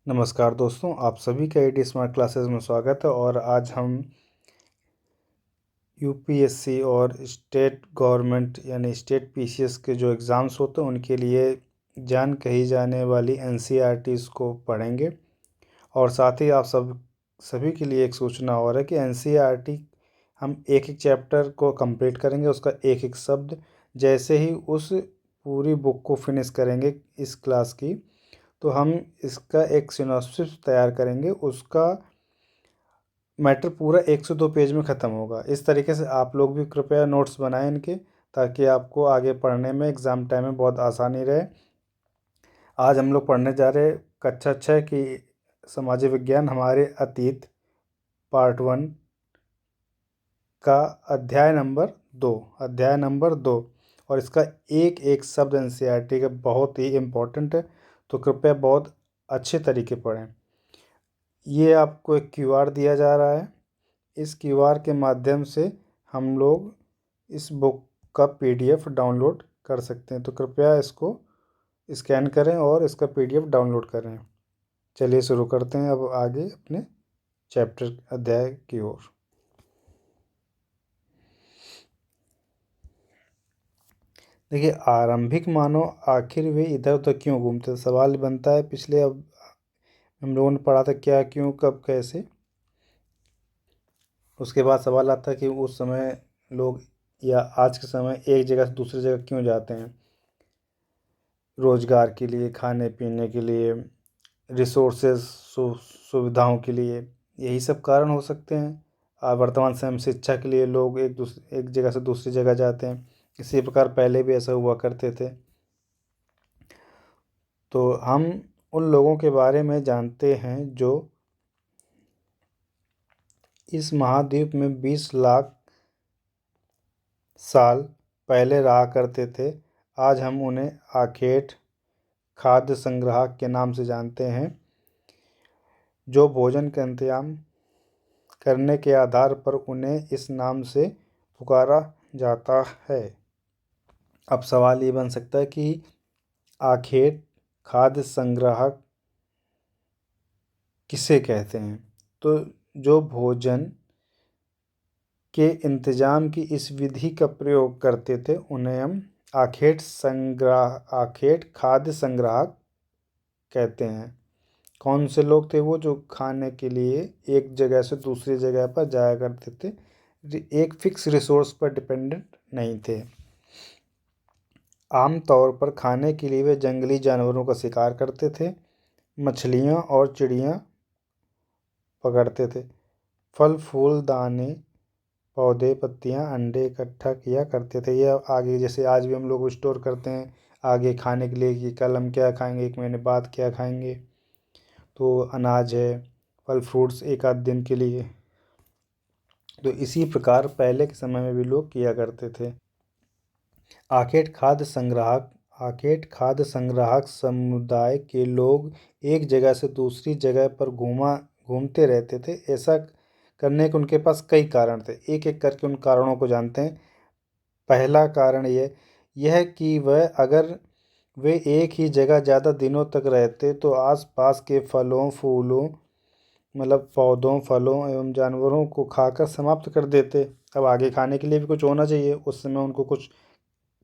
नमस्कार दोस्तों, आप सभी का आई टी स्मार्ट क्लासेस में स्वागत है। और आज हम यूपीएससी और स्टेट गवर्नमेंट यानी स्टेट पीसीएस के जो एग्ज़ाम्स होते हैं उनके लिए जान कही जाने वाली एनसीईआरटीज़ को पढ़ेंगे। और साथ ही आप सभी के लिए एक सूचना और है कि एनसीईआरटी हम एक एक चैप्टर को कंप्लीट करेंगे, उसका एक एक शब्द। जैसे ही उस पूरी बुक को फिनिश करेंगे इस क्लास की, तो हम इसका एक सिनॉप्सिस तैयार करेंगे। उसका मैटर पूरा 1 से 2 पेज में ख़त्म होगा। इस तरीके से आप लोग भी कृपया नोट्स बनाएं इनके, ताकि आपको आगे पढ़ने में एग्ज़ाम टाइम में बहुत आसानी रहे। आज हम लोग पढ़ने जा रहे कक्षा 6 की सामाजिक विज्ञान हमारे अतीत पार्ट 1 का अध्याय नंबर 2। और इसका एक एक शब्द एनसीईआरटी का बहुत ही इम्पोर्टेंट है, तो कृपया बहुत अच्छे तरीके पढ़ें। ये आपको एक क्यूआर दिया जा रहा है। इस क्यूआर के माध्यम से हम लोग इस बुक का पीडीएफ डाउनलोड कर सकते हैं, तो कृपया इसको स्कैन करें और इसका पीडीएफ डाउनलोड करें। चलिए शुरू करते हैं अब आगे अपने चैप्टर अध्याय की ओर। देखिए, आरंभिक मानव आखिर वे इधर उधर क्यों घूमते, सवाल बनता है। पिछले अब हम लोगों ने पढ़ा था क्या, क्यों, कब, कैसे। उसके बाद सवाल आता है कि उस समय लोग या आज के समय एक जगह से दूसरी जगह क्यों जाते हैं। रोज़गार के लिए, खाने पीने के लिए, रिसोर्सेज सुविधाओं के लिए, यही सब कारण हो सकते हैं। वर्तमान समय में शिक्षा के लिए लोग एक जगह से दूसरी जगह जाते हैं। इसी प्रकार पहले भी ऐसा हुआ करते थे। तो हम उन लोगों के बारे में जानते हैं जो इस महाद्वीप में 20 लाख साल पहले रहा करते थे। आज हम उन्हें आखेट खाद्य संग्राहक के नाम से जानते हैं, जो भोजन का इंतजाम करने के आधार पर उन्हें इस नाम से पुकारा जाता है। अब सवाल ये बन सकता है कि आखेट खाद्य संग्राहक किसे कहते हैं। तो जो भोजन के इंतजाम की इस विधि का प्रयोग करते थे उन्हें हम आखेट खाद्य संग्राहक कहते हैं। कौन से लोग थे वो, जो खाने के लिए एक जगह से दूसरी जगह पर जाया करते थे, एक फिक्स रिसोर्स पर डिपेंडेंट नहीं थे। आम तौर पर खाने के लिए वे जंगली जानवरों का शिकार करते थे, मछलियाँ और चिड़ियाँ पकड़ते थे। फल फूल दाने पौधे पत्तियाँ अंडे इकट्ठा किया करते थे। यह आगे जैसे आज भी हम लोग स्टोर करते हैं आगे खाने के लिए कि कल हम क्या खाएंगे, 1 महीने बाद क्या खाएंगे। तो अनाज है, फल फ्रूट्स एक आध दिन के लिए। तो इसी प्रकार पहले के समय में भी लोग किया करते थे। आखेट खाद्य संग्राहक समुदाय के लोग एक जगह से दूसरी जगह पर घूमते रहते थे। ऐसा करने के उनके पास कई कारण थे। एक एक करके उन कारणों को जानते हैं। पहला कारण यह कि अगर वे एक ही जगह ज़्यादा दिनों तक रहते तो आसपास के फलों फूलों मतलब पौधों फलों एवं जानवरों को खाकर समाप्त कर देते। अब आगे खाने के लिए भी कुछ होना चाहिए। उस समय उनको कुछ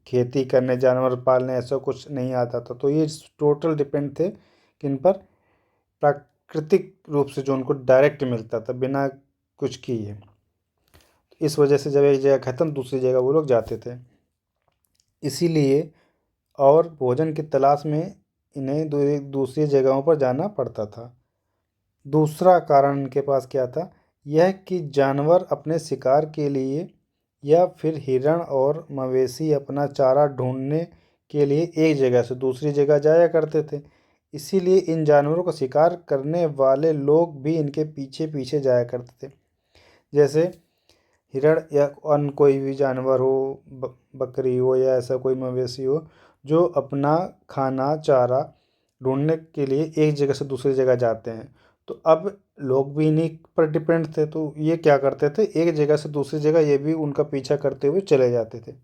खेती करने, जानवर पालने ऐसा कुछ नहीं आता था। तो ये टोटल डिपेंड थे किन पर, प्राकृतिक रूप से जो उनको डायरेक्ट मिलता था बिना कुछ किए। इस वजह से जब एक जगह ख़त्म दूसरी जगह वो लोग जाते थे। इसीलिए और भोजन की तलाश में इन्हें दूसरी जगहों पर जाना पड़ता था। दूसरा कारण इनके पास क्या था, यह कि जानवर अपने शिकार के लिए या फिर हिरण और मवेशी अपना चारा ढूंढने के लिए एक जगह से दूसरी जगह जाया करते थे। इसीलिए इन जानवरों का शिकार करने वाले लोग भी इनके पीछे पीछे जाया करते थे। जैसे हिरण या अन्य कोई भी जानवर हो, बकरी हो या ऐसा कोई मवेशी हो, जो अपना खाना चारा ढूंढने के लिए एक जगह से दूसरी जगह जाते हैं। तो अब लोग भी इन्हीं पर डिपेंड थे, तो ये क्या करते थे, एक जगह से दूसरी जगह ये भी उनका पीछा करते हुए चले जाते थे।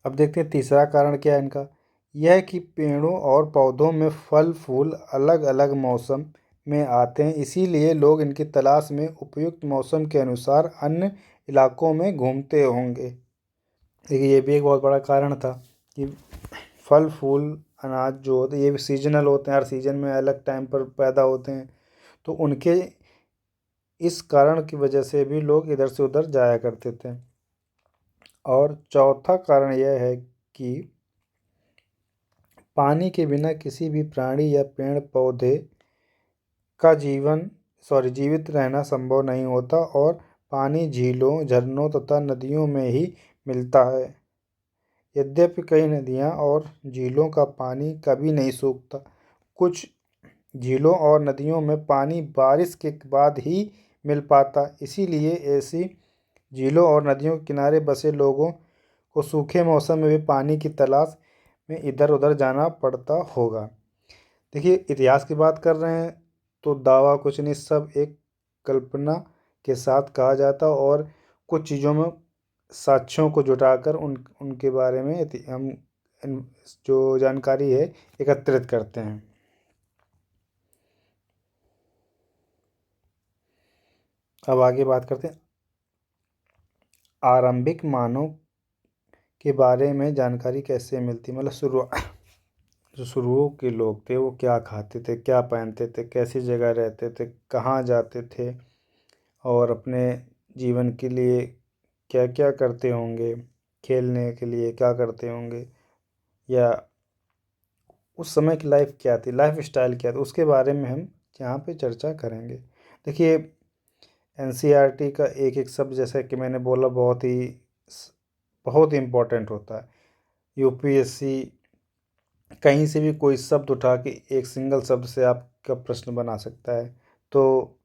अब देखते हैं तीसरा कारण क्या है इनका। यह कि पेड़ों और पौधों में फल फूल अलग अलग मौसम में आते हैं, इसीलिए लोग इनकी तलाश में उपयुक्त मौसम के अनुसार अन्य इलाकों में घूमते होंगे। देखिए ये भी एक बहुत बड़ा कारण था कि फल फूल अनाज जो होते हैं ये भी सीजनल होते हैं, हर सीजन में अलग टाइम पर पैदा होते हैं, तो उनके इस कारण की वजह से भी लोग इधर से उधर जाया करते थे। और चौथा कारण यह है कि पानी के बिना किसी भी प्राणी या पेड़ पौधे का जीवित रहना संभव नहीं होता, और पानी झीलों झरनों तथा नदियों में ही मिलता है। यद्यपि कई नदियाँ और झीलों का पानी कभी नहीं सूखता, कुछ झीलों और नदियों में पानी बारिश के बाद ही मिल पाता, इसीलिए ऐसी झीलों और नदियों के किनारे बसे लोगों को सूखे मौसम में भी पानी की तलाश में इधर उधर जाना पड़ता होगा। देखिए इतिहास की बात कर रहे हैं तो दावा कुछ नहीं, सब एक कल्पना के साथ कहा जाता, और कुछ चीज़ों में साक्ष्यों को जुटाकर उनके बारे में हम जो जानकारी है एकत्रित करते हैं। अब आगे बात करते हैं आरंभिक मानव के बारे में जानकारी कैसे मिलती, मतलब जो शुरू के लोग थे वो क्या खाते थे, क्या पहनते थे, कैसी जगह रहते थे, कहाँ जाते थे, और अपने जीवन के लिए क्या क्या करते होंगे, खेलने के लिए क्या करते होंगे, या उस समय की लाइफ क्या थी, लाइफ स्टाइल क्या था, उसके बारे में हम यहाँ पे चर्चा करेंगे। देखिए एनसीईआरटी का एक एक शब्द जैसा कि मैंने बोला बहुत ही इम्पोर्टेंट होता है। यूपीएससी कहीं से भी कोई शब्द उठा के एक सिंगल शब्द से आपका प्रश्न बना सकता है, तो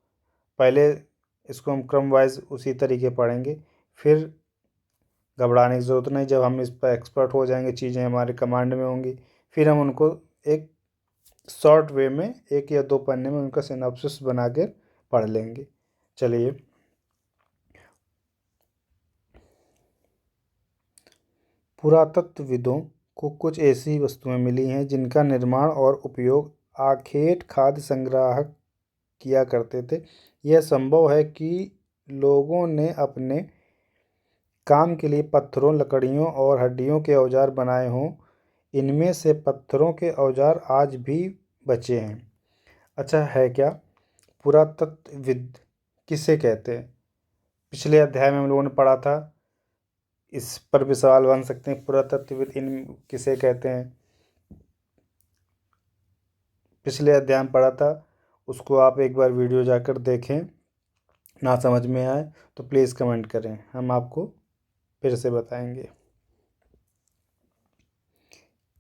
पहले इसको हम क्रम वाइज उसी तरीके पढ़ेंगे, फिर घबराने की ज़रूरत नहीं, जब हम इस पर एक्सपर्ट हो जाएंगे, चीज़ें हमारे कमांड में होंगी, फिर हम उनको एक शॉर्ट वे में एक या दो पन्ने में उनका सिनॉप्सिस बना के पढ़ लेंगे। चलिए पुरातत्वविदों को कुछ ऐसी वस्तुएं मिली हैं जिनका निर्माण और उपयोग आखेट खाद्य संग्राहक किया करते थे। यह संभव है कि लोगों ने अपने काम के लिए पत्थरों लकड़ियों और हड्डियों के औजार बनाए हों। इनमें से पत्थरों के औजार आज भी बचे हैं। अच्छा है क्या? पुरातत्वविद किसे कहते हैं? पिछले अध्याय में हम लोगों ने पढ़ा था, इस पर भी सवाल बन सकते हैं, पुरातत्वविद इन किसे कहते हैं। पिछले अध्याय में पढ़ा था, उसको आप एक बार वीडियो जाकर देखें, ना समझ में आए तो प्लीज़ कमेंट करें, हम आपको फिर से बताएंगे।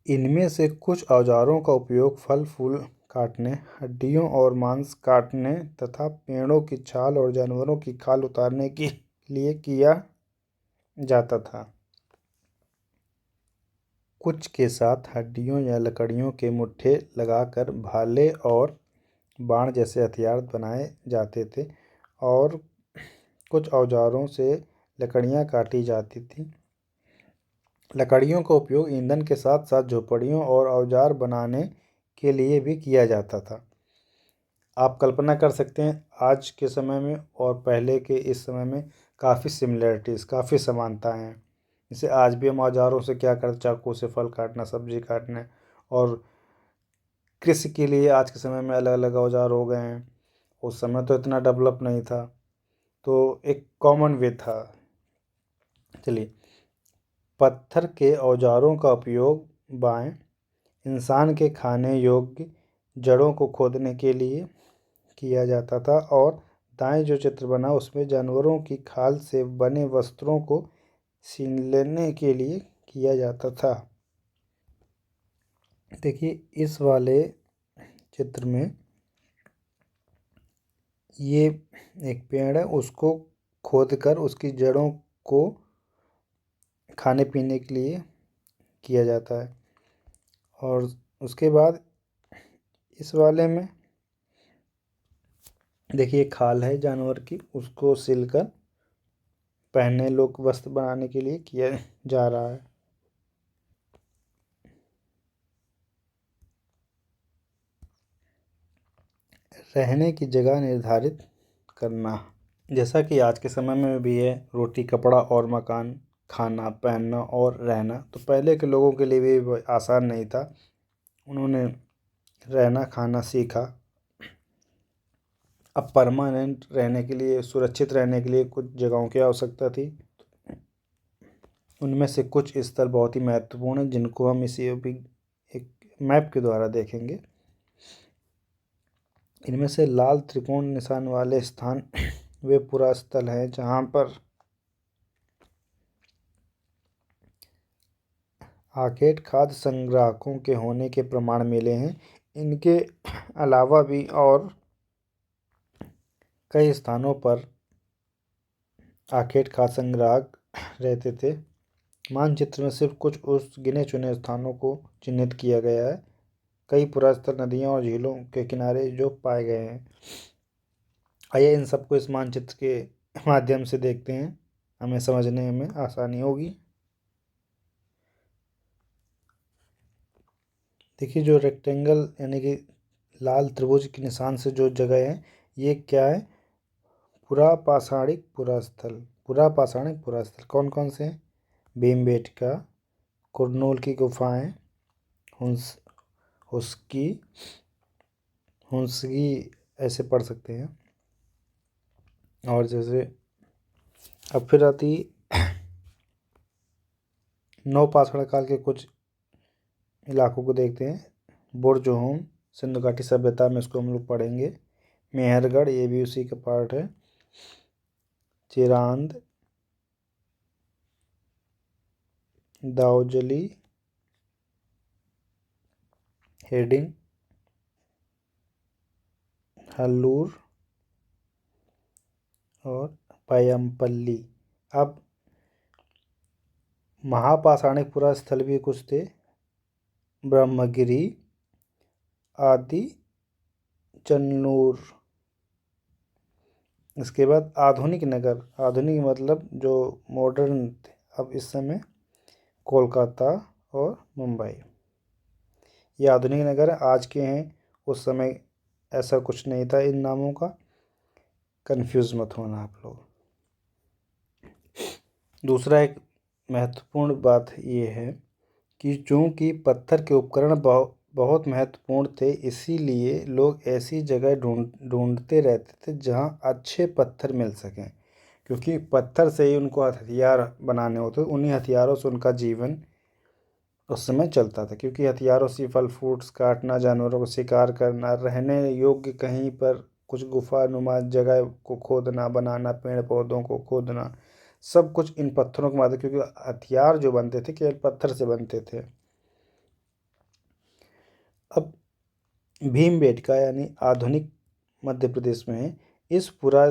इनमें से कुछ औजारों का उपयोग फल फूल काटने, हड्डियों और मांस काटने तथा पेड़ों की छाल और जानवरों की खाल उतारने के लिए किया जाता था। कुछ के साथ हड्डियों या लकड़ियों के मुट्ठे लगाकर भाले और बाण जैसे हथियार बनाए जाते थे, और कुछ औजारों से लकड़ियाँ काटी जाती थीं। लकड़ियों का उपयोग ईंधन के साथ साथ झोपड़ियों और औजार बनाने के लिए भी किया जाता था। आप कल्पना कर सकते हैं आज के समय में और पहले के इस समय में काफ़ी सिमिलरिटीज़, काफ़ी समानताएं हैं। जैसे आज भी हम औजारों से क्या करते, चाकू से फल काटना, सब्जी काटना, और कृषि के लिए आज के समय में अलग अलग औजार हो गए हैं। उस समय तो इतना डेवलप नहीं था, तो एक कॉमन वे था। चलिए, पत्थर के औजारों का उपयोग बाएं इंसान के खाने योग्य जड़ों को खोदने के लिए किया जाता था, और दाएं जो चित्र बना उसमें जानवरों की खाल से बने वस्त्रों को सीलने के लिए किया जाता था। देखिए इस वाले चित्र में ये एक पेड़ है, उसको खोदकर उसकी जड़ों को खाने पीने के लिए किया जाता है। और उसके बाद इस वाले में देखिए खाल है जानवर की, उसको सिलकर पहने लोग वस्त्र बनाने के लिए किया जा रहा है। रहने की जगह निर्धारित करना। जैसा कि आज के समय में भी है, रोटी कपड़ा और मकान, खाना पहनना और रहना, तो पहले के लोगों के लिए भी आसान नहीं था। उन्होंने रहना खाना सीखा। अब परमानेंट रहने के लिए, सुरक्षित रहने के लिए कुछ जगहों की आवश्यकता थी। उनमें से कुछ स्थल बहुत ही महत्वपूर्ण हैं, जिनको हम इसी अभी एक मैप के द्वारा देखेंगे। इनमें से लाल त्रिकोण निशान वाले स्थान वे पुरा स्थल हैं जहाँ पर आखेट खाद्य संग्राहकों के होने के प्रमाण मिले हैं। इनके अलावा भी और कई स्थानों पर आखेट खाद्य संग्राहक रहते थे। मानचित्र में सिर्फ कुछ उस गिने चुने स्थानों को चिन्हित किया गया है। कई पुरातन नदियों और झीलों के किनारे जो पाए गए हैं। आइए इन सबको इस मानचित्र के माध्यम से देखते हैं, हमें समझने में आसानी होगी। देखिए, जो रेक्टेंगल यानी कि लाल त्रिभुज के निशान से जो जगह है, ये क्या है? पुरापाषाणिक पुरास्थल। पुरापाषाणिक पुरास्थल कौन कौन से हैं? भीमबेटका, कुरनूल की गुफाएं, हुंस हुस्की हुंसगी ऐसे पढ़ सकते हैं। और जैसे अब फिर आती नवपाषाण काल के कुछ इलाकों को देखते हैं। बुरजहोम सिंधु घाटी सभ्यता में, इसको हम लोग पढ़ेंगे। मेहरगढ़, ये भी उसी का पार्ट है। चिरांद, दाऊजली, हेडिंग, हल्लूर और पयमपल्ली। अब महापाषाणिक पुरास्थल भी कुछ थे, ब्रह्मगिरी आदि, चन्नूर। इसके बाद आधुनिक नगर, आधुनिक मतलब जो मॉडर्न थे अब इस समय, कोलकाता और मुंबई। ये आधुनिक नगर आज के हैं, उस समय ऐसा कुछ नहीं था। इन नामों का कंफ्यूज मत होना आप लोग। दूसरा एक महत्वपूर्ण बात ये है कि चूंकि पत्थर के उपकरण बहुत महत्वपूर्ण थे, इसीलिए लोग ऐसी जगह ढूंढते रहते थे जहां अच्छे पत्थर मिल सकें, क्योंकि पत्थर से ही उनको हथियार बनाने होते, उन्हीं हथियारों से उनका जीवन उस समय चलता था। क्योंकि हथियारों से फल फ्रूट्स काटना, जानवरों को शिकार करना, रहने योग्य कहीं पर कुछ गुफा नुमा जगह को खोदना बनाना, पेड़ पौधों को खोदना, सब कुछ इन पत्थरों के माध्यम, क्योंकि हथियार जो बनते थे केवल पत्थर से बनते थे। अब भीमबेटका यानी आधुनिक मध्य प्रदेश में है। इस पूरा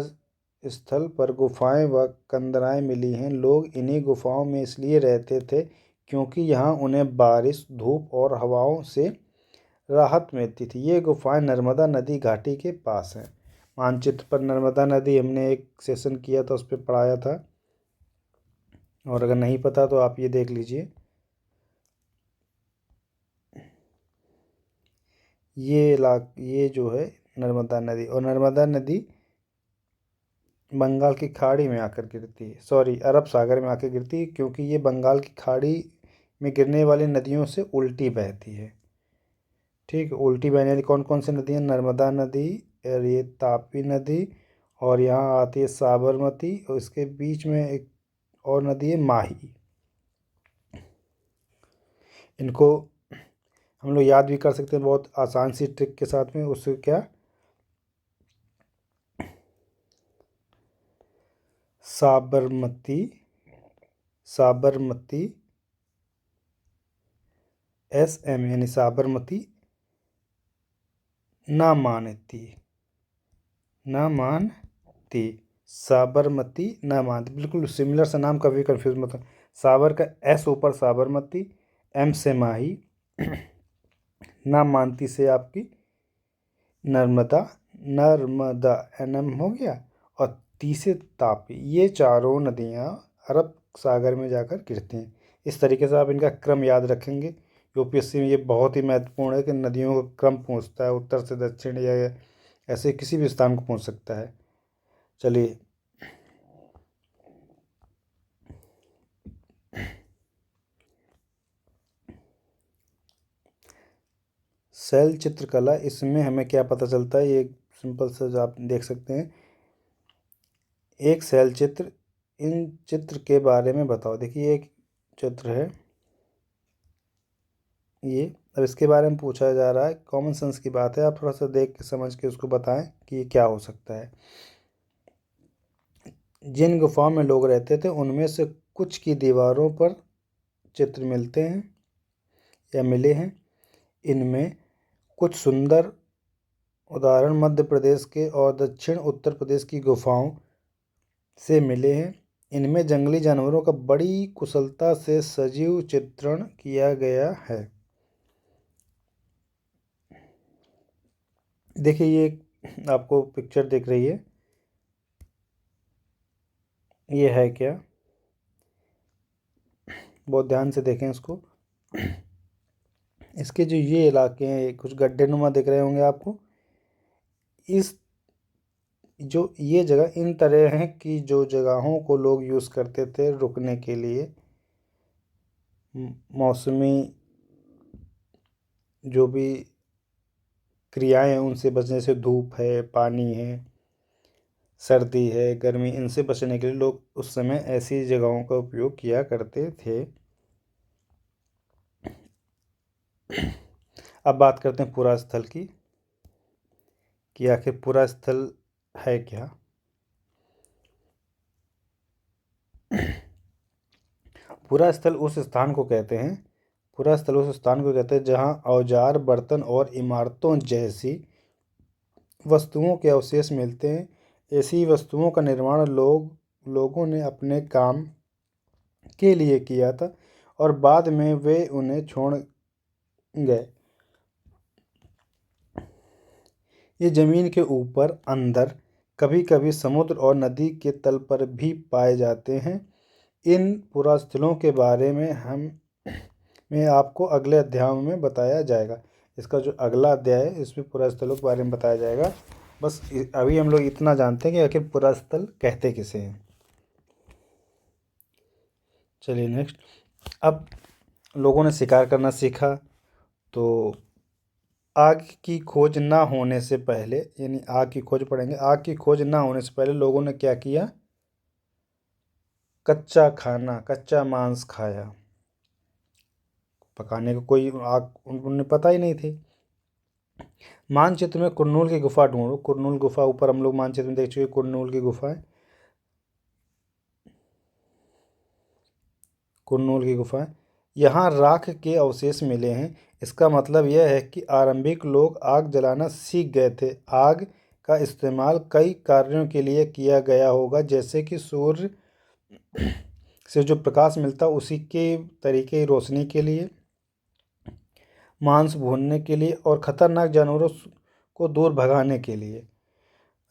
स्थल पर गुफाएं व कंदराएं मिली हैं। लोग इन्हीं गुफाओं में इसलिए रहते थे क्योंकि यहाँ उन्हें बारिश, धूप और हवाओं से राहत मिलती थी। ये गुफाएं नर्मदा नदी घाटी के पास हैं। मानचित्र पर नर्मदा नदी हमने एक सेशन किया था, उस पर पढ़ाया था, और अगर नहीं पता तो आप ये देख लीजिए। ये जो है नर्मदा नदी, और नर्मदा नदी बंगाल की खाड़ी में आकर गिरती है, सॉरी अरब सागर में आकर गिरती है, क्योंकि ये बंगाल की खाड़ी में गिरने वाली नदियों से उल्टी बहती है। ठीक है, उल्टी बहने वाली कौन कौन सी नदी है? नर्मदा नदी और ये तापी नदी, और यहाँ आती है साबरमती, और इसके बीच में एक और नदी है माही। इनको हम लोग याद भी कर सकते हैं बहुत आसान सी ट्रिक के साथ में। उससे क्या, साबरमती, साबरमती SM यानी साबरमती, ना मानती, ना मानती, साबरमती ना मानती, बिल्कुल सिमिलर सा नाम, कभी कंफ्यूज मत हो। साबर का S ऊपर साबरमती, M से माही, ना मानती से आपकी नर्मदा, नर्मदा NM हो गया, और ती से तापी। ये चारों नदियाँ अरब सागर में जाकर गिरती हैं। इस तरीके से आप इनका क्रम याद रखेंगे। यूपीएससी में ये बहुत ही महत्वपूर्ण है कि नदियों का क्रम पूछता है, उत्तर से दक्षिण या ऐसे किसी भी स्थान को पहुंच सकता है। चलिए, शैल चित्रकला, इसमें हमें क्या पता चलता है, ये एक सिंपल सा जो आप देख सकते हैं, एक शैल चित्र, इन चित्र के बारे में बताओ। देखिए एक चित्र है ये, अब इसके बारे में पूछा जा रहा है, कॉमन सेंस की बात है, आप थोड़ा सा देख के समझ के उसको बताएं कि ये क्या हो सकता है। जिन गुफाओं में लोग रहते थे उनमें से कुछ की दीवारों पर चित्र मिलते हैं या मिले हैं। इनमें कुछ सुंदर उदाहरण मध्य प्रदेश के और दक्षिण उत्तर प्रदेश की गुफाओं से मिले हैं। इनमें जंगली जानवरों का बड़ी कुशलता से सजीव चित्रण किया गया है। देखिए ये आपको पिक्चर दिख रही है, ये है क्या, बहुत ध्यान से देखें इसको। इसके जो ये इलाके हैं कुछ गड्ढे नुमा दिख रहे होंगे आपको, इस जो ये जगह इन तरह हैं कि जो जगहों को लोग यूज़ करते थे रुकने के लिए, मौसमी जो भी क्रियाएं हैं उनसे बचने, से धूप है, पानी है, सर्दी है, गर्मी, इनसे बचने के लिए लोग उस समय ऐसी जगहों का उपयोग किया करते थे। अब बात करते हैं पुरा स्थल की, कि आखिर पुरा स्थल है क्या। पुरा स्थल उस स्थान को कहते हैं, पुरा स्थल उस स्थान को कहते हैं जहाँ औजार, बर्तन और इमारतों जैसी वस्तुओं के अवशेष मिलते हैं। ऐसी वस्तुओं का निर्माण लोगों ने अपने काम के लिए किया था और बाद में वे उन्हें छोड़ गए। ये जमीन के ऊपर, अंदर, कभी कभी समुद्र और नदी के तल पर भी पाए जाते हैं। इन पुरास्थलों के बारे में आपको अगले अध्यायों में बताया जाएगा। इसका जो अगला अध्याय है इसमें पुरास्थलों के बारे में बताया जाएगा। बस अभी हम लोग इतना जानते हैं कि आखिर पुरास्थल कहते किसे हैं। चलिए नेक्स्ट, अब लोगों ने शिकार करना सीखा, तो आग की खोज ना होने से पहले, यानी आग की खोज पढ़ेंगे, आग की खोज ना होने से पहले लोगों ने क्या किया, कच्चा खाना, कच्चा मांस खाया। पकाने को कोई आग उन्हें पता ही नहीं थी। मानचित्र में कुरनूल की गुफा ढूंढो। कुरनूल गुफा ऊपर हम लोग मानचित्र में देख चुके, कुरनूल की गुफा है, कुरनूल की गुफा है। यहाँ राख के अवशेष मिले हैं। इसका मतलब यह है कि आरंभिक लोग आग जलाना सीख गए थे। आग का इस्तेमाल कई कार्यों के लिए किया गया होगा, जैसे कि सूर्य से जो प्रकाश मिलता उसी के तरीके की रोशनी के लिए, मांस भूनने के लिए और ख़तरनाक जानवरों को दूर भगाने के लिए।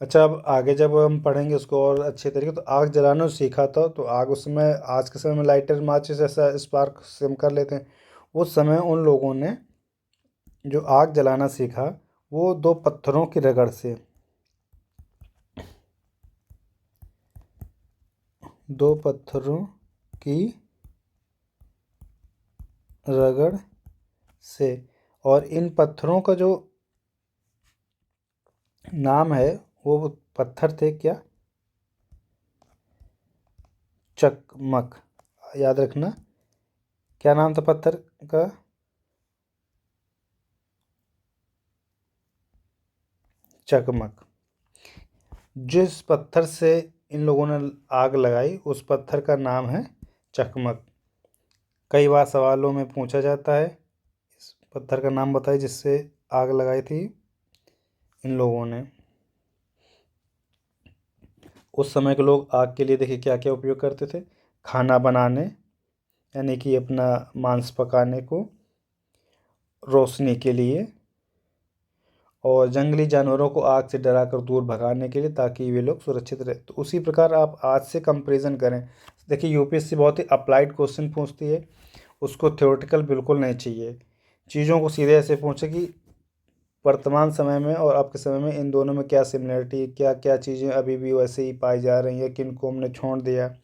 अच्छा, अब आगे जब हम पढ़ेंगे उसको और अच्छे तरीके, तो आग जलाना सीखा था, तो आग उस समय, आज के समय में लाइटर, माचिस ऐसा स्पार्क से हम कर लेते हैं। उस समय उन लोगों ने जो आग जलाना सीखा वो दो पत्थरों की रगड़ से, दो पत्थरों की रगड़ से, और इन पत्थरों का जो नाम है वो पत्थर थे क्या, चकमक। याद रखना, क्या नाम था पत्थर का, चकमक। जिस पत्थर से इन लोगों ने आग लगाई उस पत्थर का नाम है चकमक। कई बार सवालों में पूछा जाता है, इस पत्थर का नाम बताइए जिससे आग लगाई थी इन लोगों ने। उस समय के लोग आग के लिए देखिए क्या क्या उपयोग करते थे, खाना बनाने, यानी कि अपना मांस पकाने को, रोशनी के लिए, और जंगली जानवरों को आग से डराकर दूर भगाने के लिए, ताकि वे लोग सुरक्षित रहे। तो उसी प्रकार आप आज से कंपैरिजन करें। देखिए यूपीएससी बहुत ही अप्लाइड क्वेश्चन पूछती है, उसको थ्योरेटिकल बिल्कुल नहीं चाहिए। चीज़ों को सीधे ऐसे पूछे कि वर्तमान समय में और अब के समय में इन दोनों में क्या सिमिलरिटी, क्या क्या चीज़ें अभी भी वैसे ही पाई जा रही हैं, किन को हमने छोड़ दिया।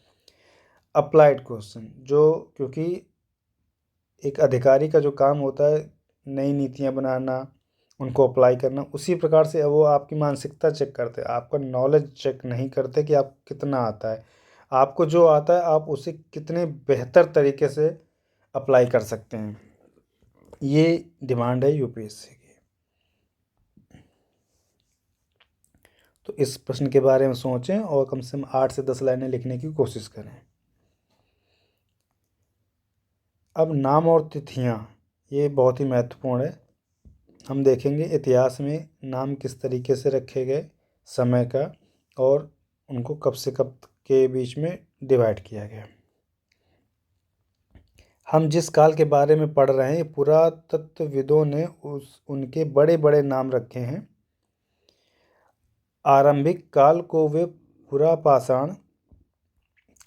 अप्लाइड क्वेश्चन, जो क्योंकि एक अधिकारी का जो काम होता है नई नीतियाँ बनाना, उनको अप्लाई करना, उसी प्रकार से वो आपकी मानसिकता चेक करते हैं, आपका नॉलेज चेक नहीं करते कि आप कितना आता है। आपको जो आता है आप उसे कितने बेहतर तरीके से अप्लाई कर सकते हैं, ये डिमांड है यूपीएससी की। तो इस प्रश्न के बारे में सोचें और कम से कम 8 से 10 लाइनें लिखने की कोशिश करें। अब नाम और तिथियाँ, ये बहुत ही महत्वपूर्ण है। हम देखेंगे इतिहास में नाम किस तरीके से रखे गए, समय का, और उनको कब से कब के बीच में डिवाइड किया गया। हम जिस काल के बारे में पढ़ रहे हैं, पुरातत्वविदों ने उनके बड़े बड़े नाम रखे हैं। आरंभिक काल को वे पुरापाषाण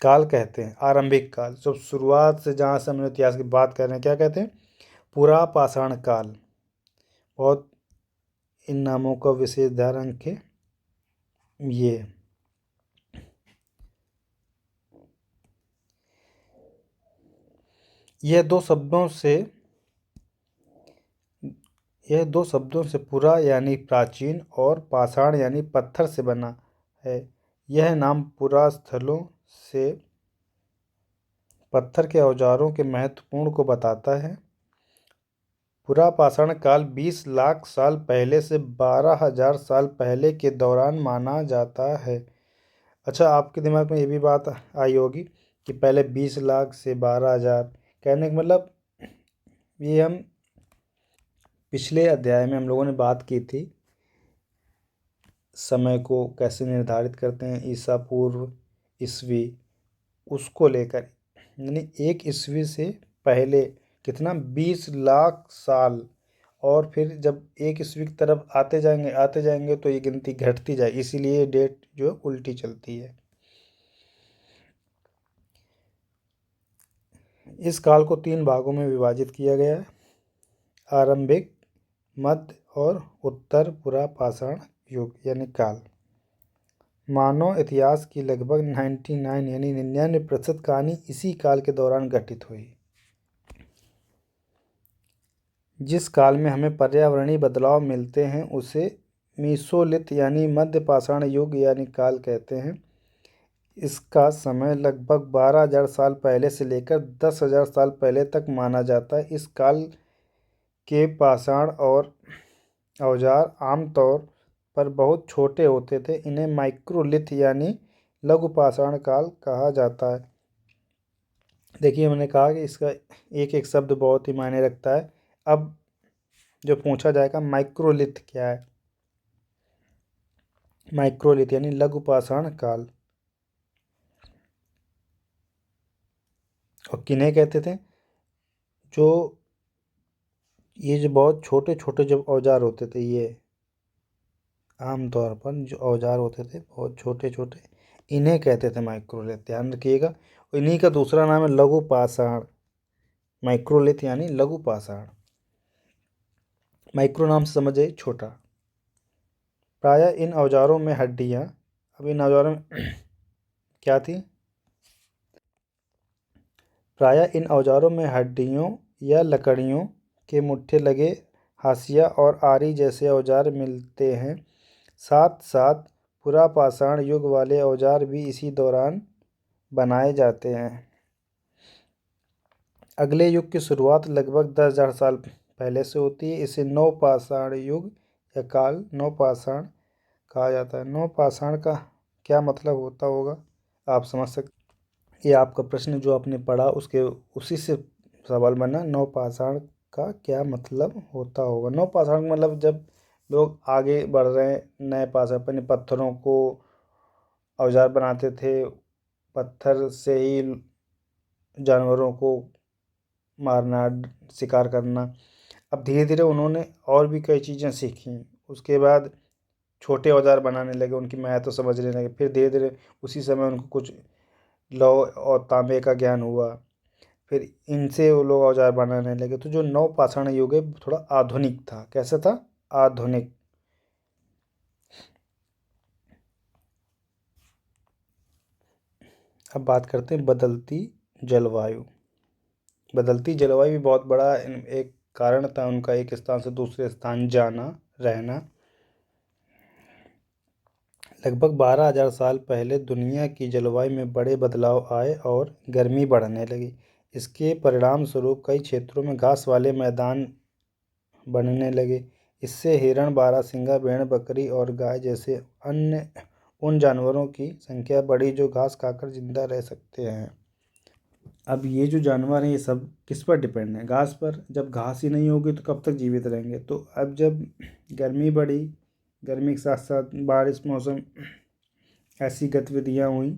काल कहते हैं। आरंभिक काल, जब शुरुआत से जहाँ से हम इतिहास की बात कर रहे हैं, क्या कहते हैं? पुरापाषाण काल। बहुत इन नामों का विशेष ध्यान रखें। ये यह दो शब्दों से पुरा यानी प्राचीन और पाषाण यानी पत्थर से बना है। यह नाम पुरा स्थलों से पत्थर के औजारों के महत्वपूर्ण को बताता है। पुरापाषाण काल 20 लाख साल पहले से 12,000 साल पहले के दौरान माना जाता है। अच्छा, आपके दिमाग में ये भी बात आई होगी कि पहले 20 लाख से 12,000, कहने का मतलब ये हम पिछले अध्याय में हम लोगों ने बात की थी, समय को कैसे निर्धारित करते हैं, ईसा पूर्व, ईस्वी, उसको लेकर, यानी 1 ईस्वी से पहले कितना 20 लाख साल, और फिर जब 1 ईस्वी की तरफ आते जाएंगे तो ये गिनती घटती जाए, इसीलिए ये डेट जो है उल्टी चलती है। इस काल को 3 भागों में विभाजित किया गया है: आरंभिक, मध्य और उत्तर पुरापाषाण युग यानी काल। मानव इतिहास की लगभग 99 यानी 99% कहानी इसी काल के दौरान घटित हुई। जिस काल में हमें पर्यावरणीय बदलाव मिलते हैं उसे मीसोलिथ यानी मध्य पाषाण युग यानी काल कहते हैं। इसका समय लगभग 12,000 साल पहले से लेकर 10,000 साल पहले तक माना जाता है। इस काल के पाषाण और औजार आमतौर पर बहुत छोटे होते थे। इन्हें माइक्रोलिथ यानी लघु पाषाण काल कहा जाता है। देखिए, मैंने कहा कि इसका एक एक शब्द बहुत ही मायने रखता है। अब जो पूछा जाएगा माइक्रोलिथ क्या है? माइक्रोलिथ यानी लघु पाषाण काल। और किन्हें कहते थे? जो ये जो बहुत छोटे छोटे जब औजार होते थे, ये आमतौर पर जो औजार होते थे बहुत छोटे छोटे, इन्हें कहते थे माइक्रोलिथ, ध्यान रखिएगा। इन्हीं का दूसरा नाम है लघु पाषाण। माइक्रोलिथ यानी लघु पाषाण। माइक्रो नाम से समझ जाइए छोटा। प्रायः इन औजारों में हड्डियाँ, अब इन औजारों में क्या थी? प्रायः इन औजारों में हड्डियों या लकड़ियों के मुट्ठे लगे हाशिया और आरी जैसे औजार मिलते हैं। साथ साथ पुरापाषाण युग वाले औजार भी इसी दौरान बनाए जाते हैं। अगले युग की शुरुआत लगभग 10,000 साल पहले से होती है। इसे नवपाषाण युग या काल नवपाषाण कहा जाता है। नवपाषाण का क्या मतलब होता होगा, आप समझ सकते। ये आपका प्रश्न जो आपने पढ़ा उसके उसी से सवाल बना, नवपाषाण का क्या मतलब होता होगा। नवपाषाण मतलब जब लोग आगे बढ़ रहे हैं, नए पाषाण अपने पत्थरों को औजार बनाते थे, पत्थर से ही जानवरों को मारना, शिकार करना। अब धीरे धीरे उन्होंने और भी कई चीज़ें सीखी, उसके बाद छोटे औजार बनाने लगे, उनकी महत्व समझने लगे। फिर धीरे धीरे उसी समय उनको कुछ लौह और तांबे का ज्ञान हुआ, फिर इनसे वो लोग औजार बनाने लगे। तो जो नवपाषाण युग है थोड़ा आधुनिक था। कैसा था? आधुनिक। अब बात करते हैं बदलती जलवायु। बदलती जलवायु भी बहुत बड़ा एक कारण था उनका एक स्थान से दूसरे स्थान जाना रहना। लगभग 12,000 साल पहले दुनिया की जलवायु में बड़े बदलाव आए और गर्मी बढ़ने लगी। इसके परिणाम स्वरूप कई क्षेत्रों में घास वाले मैदान बनने लगे। इससे हिरण, बारहसिंगा, भेड़, बकरी और गाय जैसे अन्य उन जानवरों की संख्या बढ़ी जो घास खाकर जिंदा रह सकते हैं। अब ये जो जानवर हैं ये सब किस पर डिपेंड है? घास पर। जब घास ही नहीं होगी तो कब तक जीवित रहेंगे? तो अब जब गर्मी बढ़ी, गर्मी के साथ साथ बारिश मौसम ऐसी गतिविधियाँ हुई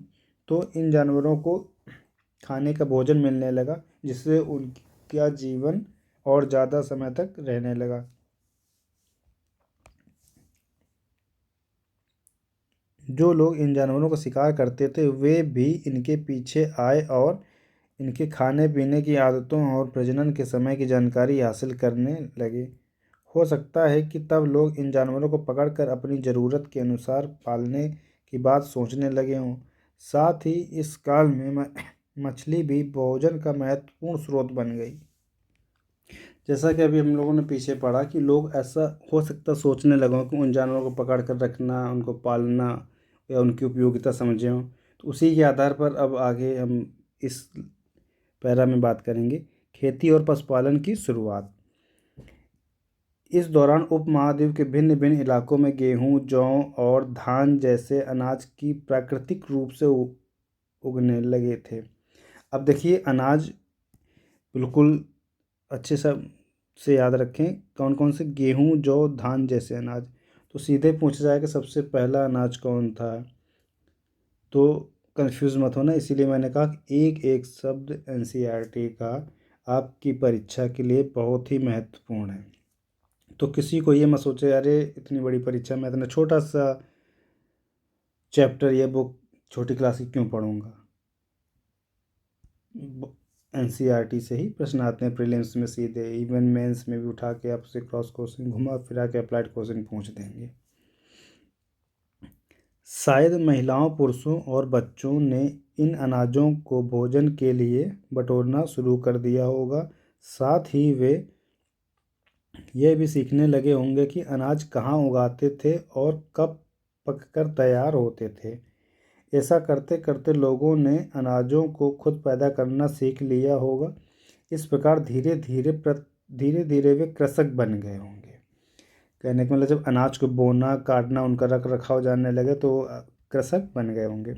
तो इन जानवरों को खाने का भोजन मिलने लगा, जिससे उनका जीवन और ज़्यादा समय तक रहने लगा। जो लोग इन जानवरों का शिकार करते थे वे भी इनके पीछे आए और इनके खाने पीने की आदतों और प्रजनन के समय की जानकारी हासिल करने लगे। हो सकता है कि तब लोग इन जानवरों को पकड़कर अपनी ज़रूरत के अनुसार पालने की बात सोचने लगे हों। साथ ही इस काल में मछली भी भोजन का महत्वपूर्ण स्रोत बन गई। जैसा कि अभी हम लोगों ने पीछे पढ़ा कि लोग ऐसा हो सकता सोचने लगे हों कि उन जानवरों को पकड़ कर रखना, उनको पालना या उनकी उपयोगिता समझे हों। तो उसी के आधार पर अब आगे हम इस पैरा में बात करेंगे खेती और पशुपालन की शुरुआत। इस दौरान उपमहाद्वीप के भिन्न भिन्न इलाकों में गेहूं, जौ और धान जैसे अनाज की प्राकृतिक रूप से उगने लगे थे। अब देखिए अनाज बिल्कुल अच्छे से याद रखें कौन कौन से गेहूं, जौ, धान जैसे अनाज। तो सीधे पूछा जाए कि सबसे पहला अनाज कौन था, तो कंफ्यूज मत होना। इसीलिए मैंने कहा कि एक एक शब्द एनसीईआरटी का आपकी परीक्षा के लिए बहुत ही महत्वपूर्ण है। तो किसी को ये मत सोचे अरे इतनी बड़ी परीक्षा में इतना छोटा सा चैप्टर या बुक छोटी क्लास की क्यों पढ़ूंगा। एनसीईआरटी से ही प्रश्न आते हैं प्रीलिम्स में सीधे, इवन मेंस में भी उठा के आपसे क्रॉस क्वेश्चन घुमा फिरा के अप्लाइड क्वेश्चन पूछ देंगे। शायद महिलाओं, पुरुषों और बच्चों ने इन अनाजों को भोजन के लिए बटोरना शुरू कर दिया होगा। साथ ही वे यह भी सीखने लगे होंगे कि अनाज कहाँ उगाते थे और कब पककर तैयार होते थे। ऐसा करते करते लोगों ने अनाजों को खुद पैदा करना सीख लिया होगा। इस प्रकार धीरे धीरे वे कृषक बन गए होंगे। कहने का मतलब जब अनाज को बोना, काटना, उनका रख रखाव जानने लगे तो कृषक बन गए होंगे।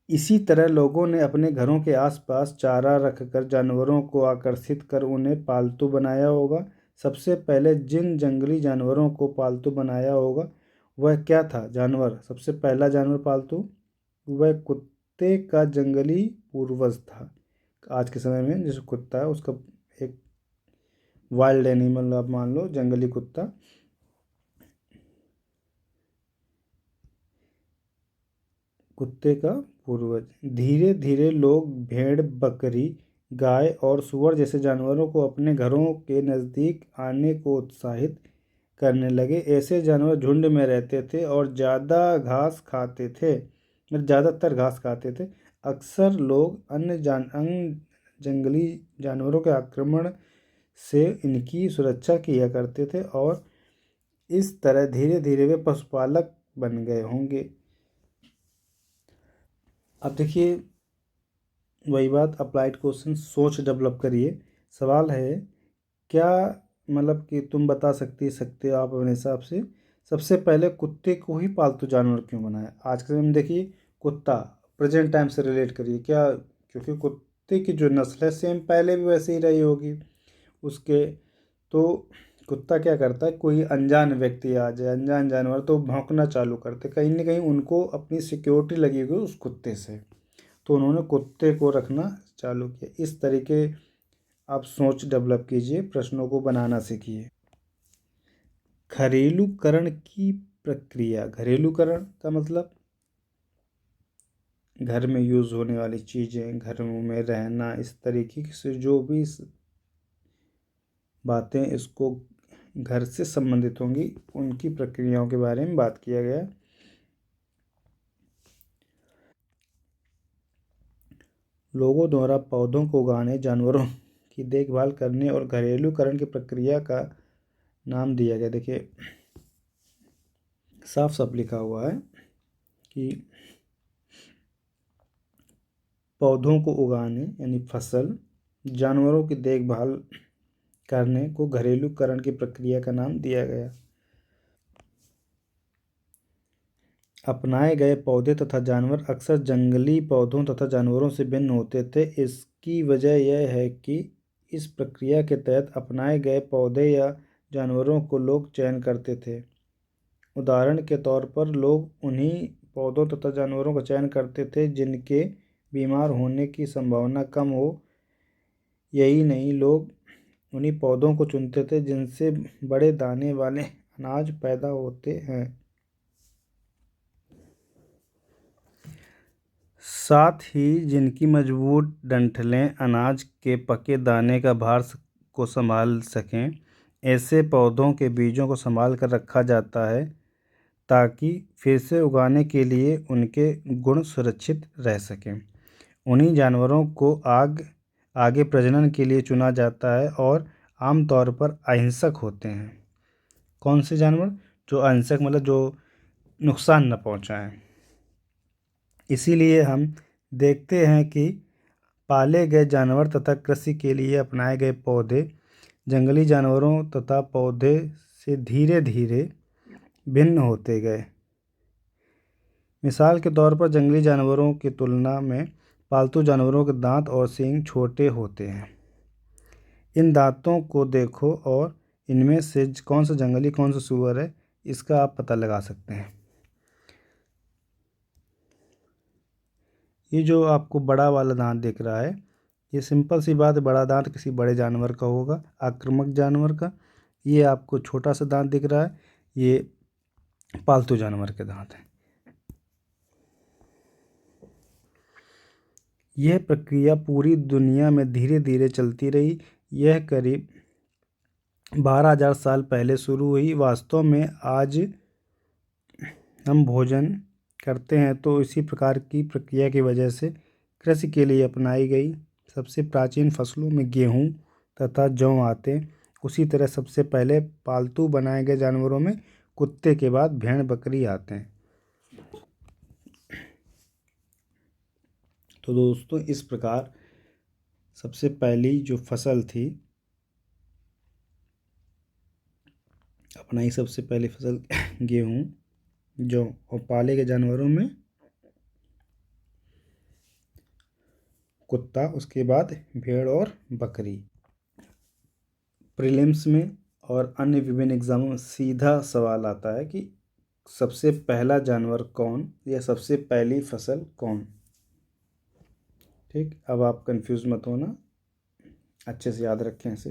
इसी तरह लोगों ने अपने घरों के आसपास चारा रखकर जानवरों को आकर्षित कर उन्हें पालतू बनाया होगा। सबसे पहले जिन जंगली जानवरों को पालतू बनाया होगा वह क्या था? जानवर। सबसे पहला जानवर पालतू वह कुत्ते का जंगली पूर्वज था। आज के समय में जैसे कुत्ता है उसका एक वाइल्ड एनिमल आप मान लो, जंगली कुत्ता। कुत्ते का पूर्वज। धीरे धीरे लोग भेड़, बकरी, गाय और सूअर जैसे जानवरों को अपने घरों के नज़दीक आने को उत्साहित करने लगे। ऐसे जानवर झुंड में रहते थे और ज़्यादातर घास खाते थे। अक्सर लोग अन्य जंगली जानवरों के आक्रमण से इनकी सुरक्षा किया करते थे और इस तरह धीरे धीरे वे पशुपालक बन गए होंगे। अब देखिए वही बात, अप्लाइड क्वेश्चन सोच डेवलप करिए। सवाल है क्या मतलब कि तुम बता सकते हो आप अपने हिसाब से सबसे पहले कुत्ते को ही पालतू जानवर क्यों बनाया? आज के समय में देखिए कुत्ता प्रेजेंट टाइम से रिलेट करिए क्या, क्योंकि कुत्ते की जो नस्ल है सेम पहले भी वैसे ही रही होगी उसके। तो कुत्ता क्या करता है, कोई अनजान व्यक्ति आ जाए, अनजान जानवर, तो भौंकना चालू करते, कहीं ना कहीं उनको अपनी सिक्योरिटी लगी हुई उस कुत्ते से, तो उन्होंने कुत्ते को रखना चालू किया। इस तरीके आप सोच डेवलप कीजिए, प्रश्नों को बनाना सीखिए। घरेलूकरण की प्रक्रिया। घरेलूकरण का मतलब घर में यूज़ होने वाली चीज़ें, घरों में रहना, इस तरीके से जो भी बातें, इसको घर से संबंधित होंगी उनकी प्रक्रियाओं के बारे में बात किया गया। लोगों द्वारा पौधों को उगाने, जानवरों की देखभाल करने और घरेलूकरण की प्रक्रिया का नाम दिया गया। देखिए साफ साफ लिखा हुआ है कि पौधों को उगाने यानी फसल, जानवरों की देखभाल करने को घरेलूकरण की प्रक्रिया का नाम दिया गया। अपनाए गए पौधे तथा जानवर अक्सर जंगली पौधों तथा जानवरों से भिन्न होते थे। इसकी वजह यह है कि इस प्रक्रिया के तहत अपनाए गए पौधे या जानवरों को लोग चयन करते थे। उदाहरण के तौर पर लोग उन्हीं पौधों तथा जानवरों का चयन करते थे जिनके बीमार होने की संभावना कम हो। यही नहीं, लोग उन्हीं पौधों को चुनते थे जिनसे बड़े दाने वाले अनाज पैदा होते हैं। साथ ही जिनकी मजबूत डंठलें अनाज के पके दाने का भार को संभाल सकें, ऐसे पौधों के बीजों को संभाल कर रखा जाता है ताकि फिर से उगाने के लिए उनके गुण सुरक्षित रह सकें। उन्हीं जानवरों को आगे प्रजनन के लिए चुना जाता है और आमतौर पर अहिंसक होते हैं। कौन से जानवर? जो अहिंसक मतलब जो नुकसान न पहुंचाएं। इसीलिए हम देखते हैं कि पाले गए जानवर तथा कृषि के लिए अपनाए गए पौधे जंगली जानवरों तथा पौधे से धीरे धीरे भिन्न होते गए। मिसाल के तौर पर जंगली जानवरों की तुलना में पालतू जानवरों के दांत और सींग छोटे होते हैं। इन दांतों को देखो और इनमें से कौन सा जंगली कौन सा सूअर है, इसका आप पता लगा सकते हैं। ये जो आपको बड़ा वाला दांत दिख रहा है, ये सिंपल सी बात है, बड़ा दांत किसी बड़े जानवर का होगा, आक्रामक जानवर का। ये आपको छोटा सा दांत दिख रहा है, ये पालतू जानवर के दांत हैं। यह प्रक्रिया पूरी दुनिया में धीरे धीरे चलती रही। यह करीब 12,000 साल पहले शुरू हुई। वास्तव में आज हम भोजन करते हैं तो इसी प्रकार की प्रक्रिया की वजह से कृषि के लिए अपनाई गई। सबसे प्राचीन फसलों में गेहूँ तथा जौ आते हैं। उसी तरह सबसे पहले पालतू बनाए गए जानवरों में कुत्ते के बाद भेड़ बकरी आते हैं। तो दोस्तों इस प्रकार सबसे पहली जो फसल थी अपनाई, सबसे पहली फसल गेहूँ, जौ और पाले गए जानवरों में कुत्ता, उसके बाद भेड़ और बकरी। प्रीलिम्स में और अन्य विभिन्न एग्जामों में सीधा सवाल आता है कि सबसे पहला जानवर कौन या सबसे पहली फसल कौन। ठीक, अब आप कंफ्यूज मत होना, अच्छे से याद रखें इसे।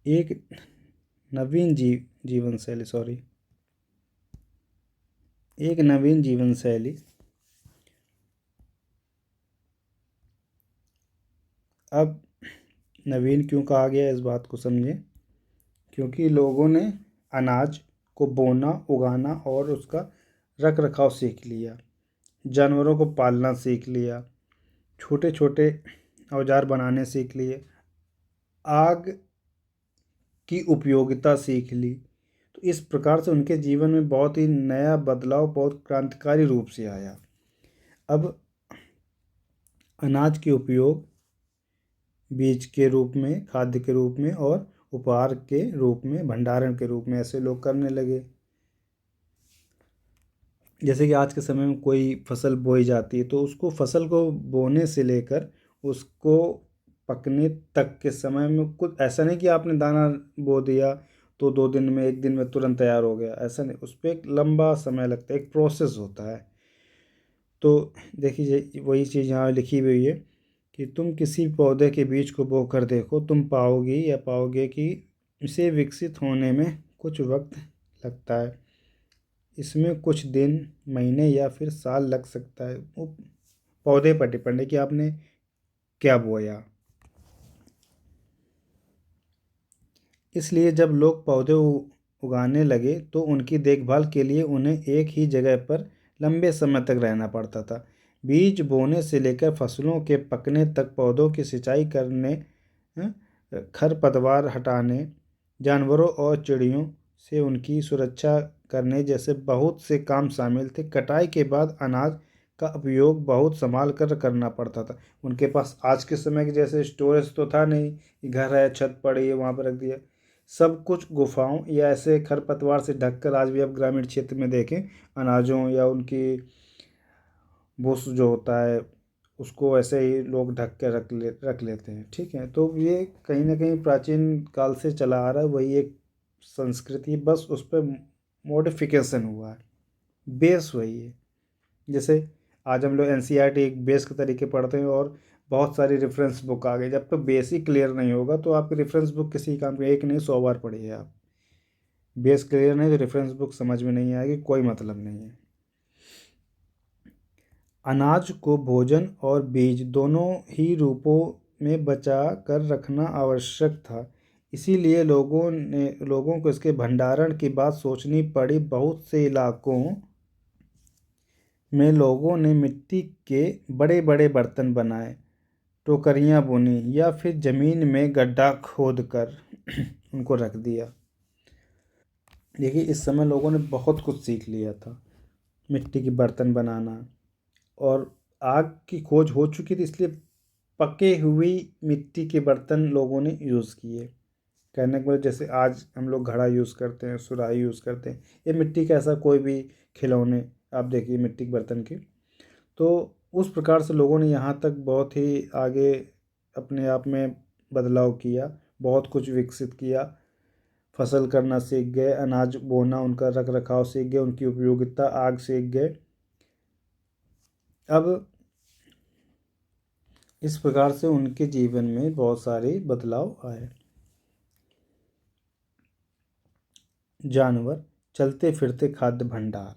एक नवीन जीवन शैली अब नवीन क्यों कहा गया, इस बात को समझें। क्योंकि लोगों ने अनाज को बोना, उगाना और उसका रख रखाव सीख लिया, जानवरों को पालना सीख लिया, छोटे छोटे औजार बनाने सीख लिए, आग की उपयोगिता सीख ली। तो इस प्रकार से उनके जीवन में बहुत ही नया बदलाव, बहुत क्रांतिकारी रूप से आया। अब अनाज के उपयोग बीज के रूप में, खाद्य के रूप में और उपहार के रूप में, भंडारण के रूप में ऐसे लोग करने लगे। जैसे कि आज के समय में कोई फसल बोई जाती है तो उसको, फसल को बोने से लेकर उसको पकने तक के समय में कुछ ऐसा नहीं कि आपने दाना बो दिया तो 2 दिन में, 1 दिन में तुरंत तैयार हो गया, ऐसा नहीं। उस पर एक लंबा समय लगता है, एक प्रोसेस होता है। तो देखिए वही चीज़ यहाँ लिखी हुई है कि तुम किसी पौधे के बीज को बोकर देखो, तुम पाओगे कि इसे विकसित होने में कुछ वक्त लगता है। इसमें कुछ दिन, महीने या फिर साल लग सकता है। वो पौधे पर डिपेंड है कि आपने क्या बोया। इसलिए जब लोग पौधे उगाने लगे तो उनकी देखभाल के लिए उन्हें एक ही जगह पर लंबे समय तक रहना पड़ता था। बीज बोने से लेकर फसलों के पकने तक पौधों की सिंचाई करने, खरपतवार हटाने, जानवरों और चिड़ियों से उनकी सुरक्षा करने जैसे बहुत से काम शामिल थे। कटाई के बाद अनाज का उपयोग बहुत संभाल कर करना पड़ता था। उनके पास आज के समय के जैसे स्टोरेज तो था नहीं कि घर है, छत पड़ी है, वहाँ पर रख दिया। सब कुछ गुफाओं या ऐसे खरपतवार से ढककर आज भी आप ग्रामीण क्षेत्र में देखें, अनाजों या उनकी भूस जो होता है उसको ऐसे ही लोग ढक के रख लेते हैं। ठीक है, तो ये कहीं ना कहीं प्राचीन काल से चला आ रहा है, वही एक संस्कृति, बस उस पर मॉडिफिकेशन हुआ है, बेस वही है। जैसे आज हम लोग एनसीईआरटी एक बेस के तरीके पढ़ते हैं और बहुत सारी रेफरेंस बुक आ गई। जब तक बेस ही क्लियर नहीं होगा तो आपकी रेफरेंस बुक किसी काम की एक नहीं 100 बार पढ़िए आप, बेस क्लियर नहीं तो रेफरेंस बुक समझ में नहीं आएगी, कोई मतलब नहीं है। अनाज को भोजन और बीज दोनों ही रूपों में बचा कर रखना आवश्यक था। इसीलिए लोगों को इसके भंडारण की बात सोचनी पड़ी। बहुत से इलाकों में लोगों ने मिट्टी के बड़े बड़े बर्तन बनाए, टोकरियां बुनी या फिर ज़मीन में गड्ढा खोद कर उनको रख दिया। देखिए, इस समय लोगों ने बहुत कुछ सीख लिया था, मिट्टी के बर्तन बनाना, और आग की खोज हो चुकी थी, इसलिए पके हुई मिट्टी के बर्तन लोगों ने यूज़ किए। कहने के मतलब जैसे आज हम लोग घड़ा यूज़ करते हैं, सुराही यूज़ करते हैं, ये मिट्टी का ऐसा कोई भी खिलौने आप देखिए मिट्टी के बर्तन के। तो उस प्रकार से लोगों ने यहाँ तक बहुत ही आगे अपने आप में बदलाव किया, बहुत कुछ विकसित किया। फसल करना सीख गए, अनाज बोना, उनका रख रखाव सीख गए, उनकी उपयोगिता, आग सीख गए। अब इस प्रकार से उनके जीवन में बहुत सारे बदलाव आए। जानवर, चलते फिरते खाद्य भंडार।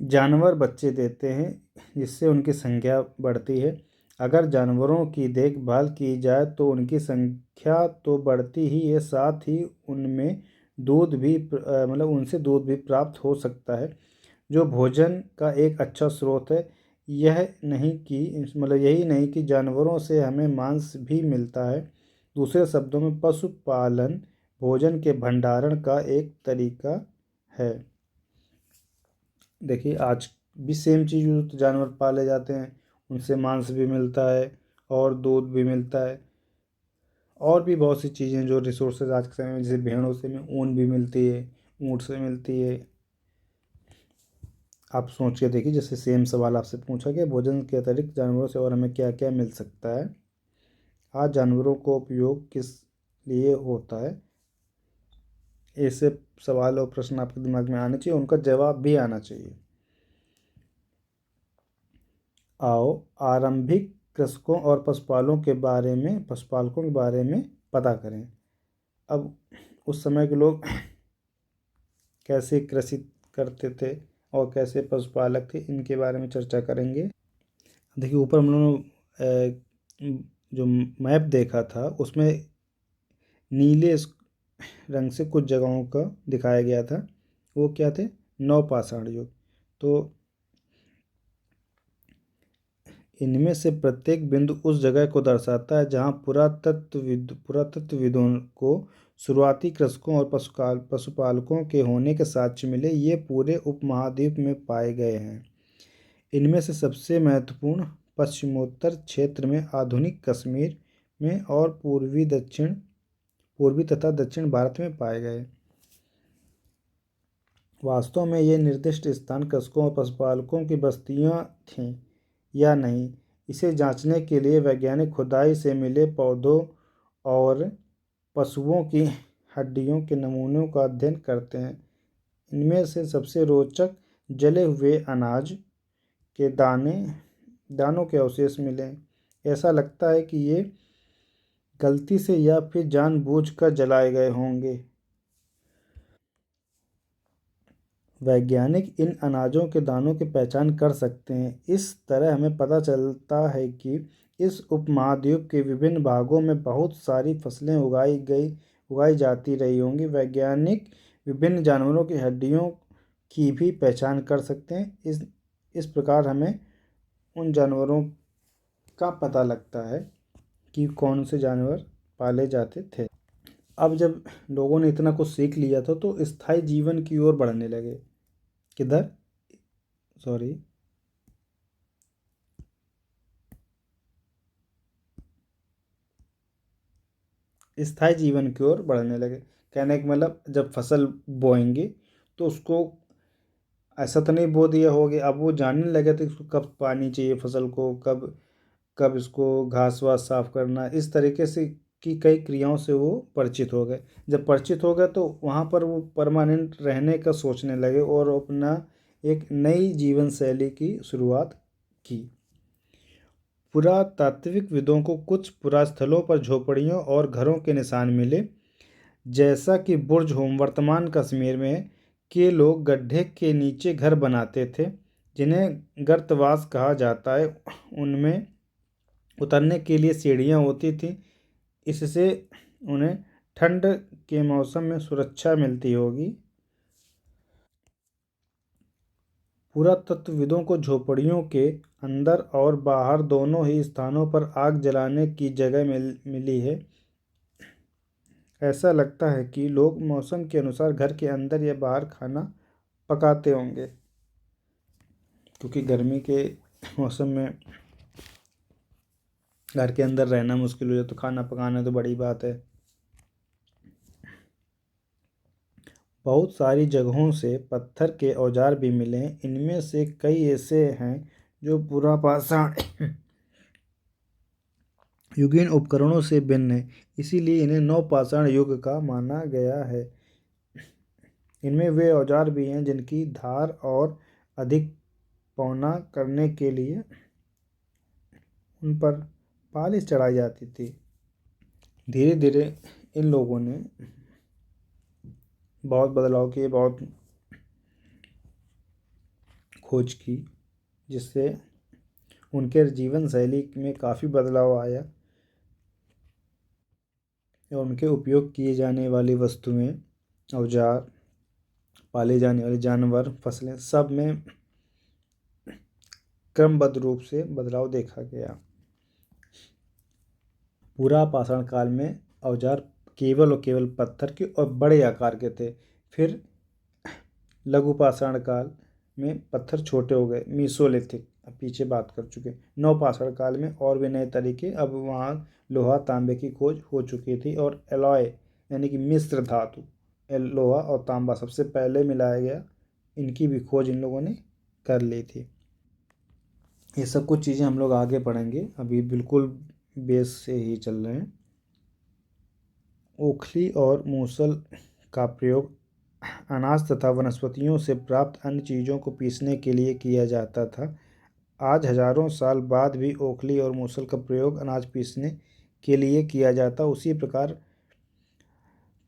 जानवर बच्चे देते हैं जिससे उनकी संख्या बढ़ती है। अगर जानवरों की देखभाल की जाए तो उनकी संख्या तो बढ़ती ही है, साथ ही उनमें दूध भी मतलब उनसे दूध भी प्राप्त हो सकता है, जो भोजन का एक अच्छा स्रोत है। यह नहीं कि मतलब यही नहीं कि जानवरों से हमें मांस भी मिलता है। दूसरे शब्दों में पशुपालन भोजन के भंडारण का एक तरीका है। देखिए, आज भी सेम चीज़ तो जानवर पाले जाते हैं, उनसे मांस भी मिलता है और दूध भी मिलता है, और भी बहुत सी चीज़ें जो रिसोर्सेज आज के समय में, जैसे भेड़ों से में ऊन भी मिलती है, ऊँट से मिलती है। आप सोच के देखिए, जैसे सेम सवाल आपसे पूछा गया, भोजन के अतिरिक्त जानवरों से और हमें क्या क्या मिल सकता है। आज जानवरों को उपयोग किस लिए होता है, ऐसे सवाल और प्रश्न आपके दिमाग में आने चाहिए, उनका जवाब भी आना चाहिए। आओ आरंभिक कृषकों और पशुपालकों के बारे में पता करें। अब उस समय के लोग कैसे कृषि करते थे और कैसे पशुपालक थे, इनके बारे में चर्चा करेंगे। देखिए, ऊपर हम लोगों ने जो मैप देखा था उसमें नीले रंग से कुछ जगहों का दिखाया गया था, वो क्या थे, नवपाषाण युग। तो इनमें से प्रत्येक बिंदु उस जगह को दर्शाता है जहाँ पुरातत्वविदों को शुरुआती कृषकों और पशुपालकों के होने के साक्ष्य मिले। ये पूरे उपमहाद्वीप में पाए गए हैं। इनमें से सबसे महत्वपूर्ण पश्चिमोत्तर क्षेत्र में, आधुनिक कश्मीर में और पूर्वी तथा दक्षिण भारत में पाए गए। वास्तव में ये निर्दिष्ट स्थान कृषकों और पशुपालकों की बस्तियां थीं या नहीं, इसे जांचने के लिए वैज्ञानिक खुदाई से मिले पौधों और पशुओं की हड्डियों के नमूनों का अध्ययन करते हैं। इनमें से सबसे रोचक जले हुए अनाज के दानों के अवशेष मिले। ऐसा लगता है कि ये गलती से या फिर जानबूझकर जलाए गए होंगे। वैज्ञानिक इन अनाजों के दानों की पहचान कर सकते हैं। इस तरह हमें पता चलता है कि इस उपमहाद्वीप के विभिन्न भागों में बहुत सारी फसलें उगाई जाती रही होंगी। वैज्ञानिक विभिन्न जानवरों की हड्डियों की भी पहचान कर सकते हैं। इस प्रकार हमें उन जानवरों का पता लगता है कि कौन से जानवर पाले जाते थे। अब जब लोगों ने इतना कुछ सीख लिया था तो स्थायी जीवन की ओर बढ़ने लगे। किधर, सॉरी, स्थायी जीवन की ओर बढ़ने लगे। कहने का मतलब जब फसल बोएंगे तो उसको ऐसा तो नहीं बो दिया होगा, अब वो जानने लगे थे इसको कब पानी चाहिए, फसल को कब कब इसको घास वास साफ करना, इस तरीके से की कई क्रियाओं से वो परिचित हो गए। जब परिचित हो गए तो वहाँ पर वो परमानेंट रहने का सोचने लगे और अपना एक नई जीवन शैली की शुरुआत की। पुरातात्विकविदों को कुछ पुरास्थलों पर झोपड़ियों और घरों के निशान मिले, जैसा कि बुर्ज होम वर्तमान कश्मीर में के लोग गड्ढे के नीचे घर बनाते थे जिन्हें गर्तवास कहा जाता है। उनमें उतरने के लिए सीढ़ियाँ होती थीं, इससे उन्हें ठंड के मौसम में सुरक्षा मिलती होगी। पुरातत्वविदों को झोपड़ियों के अंदर और बाहर दोनों ही स्थानों पर आग जलाने की जगह मिली है। ऐसा लगता है कि लोग मौसम के अनुसार घर के अंदर या बाहर खाना पकाते होंगे, क्योंकि गर्मी के मौसम में घर के अंदर रहना मुश्किल हो जाए तो खाना पकाना तो बड़ी बात है। बहुत सारी जगहों से पत्थर के औजार भी मिले हैं। इनमें से कई ऐसे हैं जो पुरापाषाण युगीन उपकरणों से भिन्न है, इसीलिए इन्हें नवपाषाण युग का माना गया है। इनमें वे औजार भी हैं जिनकी धार और अधिक पौना करने के लिए उन पर पालिश चढ़ाई जाती थी। धीरे धीरे इन लोगों ने बहुत बदलाव किए, बहुत खोज की, जिससे उनके जीवन शैली में काफ़ी बदलाव आया और उनके उपयोग किए जाने वाली वस्तुएं, औजार, पाले जाने वाले जानवर, फसलें, सब में क्रमबद्ध रूप से बदलाव देखा गया। पुरापाषाण काल में औजार केवल और केवल पत्थर के और बड़े आकार के थे। फिर लघुपाषाण काल में पत्थर छोटे हो गए, मीसोलिथिक, अब पीछे बात कर चुके। नवपाषाण काल में और भी नए तरीके, अब वहाँ लोहा तांबे की खोज हो चुकी थी और एलॉय यानी कि मिश्र धातु, लोहा और तांबा सबसे पहले मिलाया गया, इनकी भी खोज इन लोगों ने कर ली थी। ये सब कुछ चीज़ें हम लोग आगे पढ़ेंगे, अभी बिल्कुल बेस से ही चल रहे हैं। ओखली और मूसल का प्रयोग अनाज तथा वनस्पतियों से प्राप्त अन्य चीज़ों को पीसने के लिए किया जाता था। आज हजारों साल बाद भी ओखली और मूसल का प्रयोग अनाज पीसने के लिए किया जाता। उसी प्रकार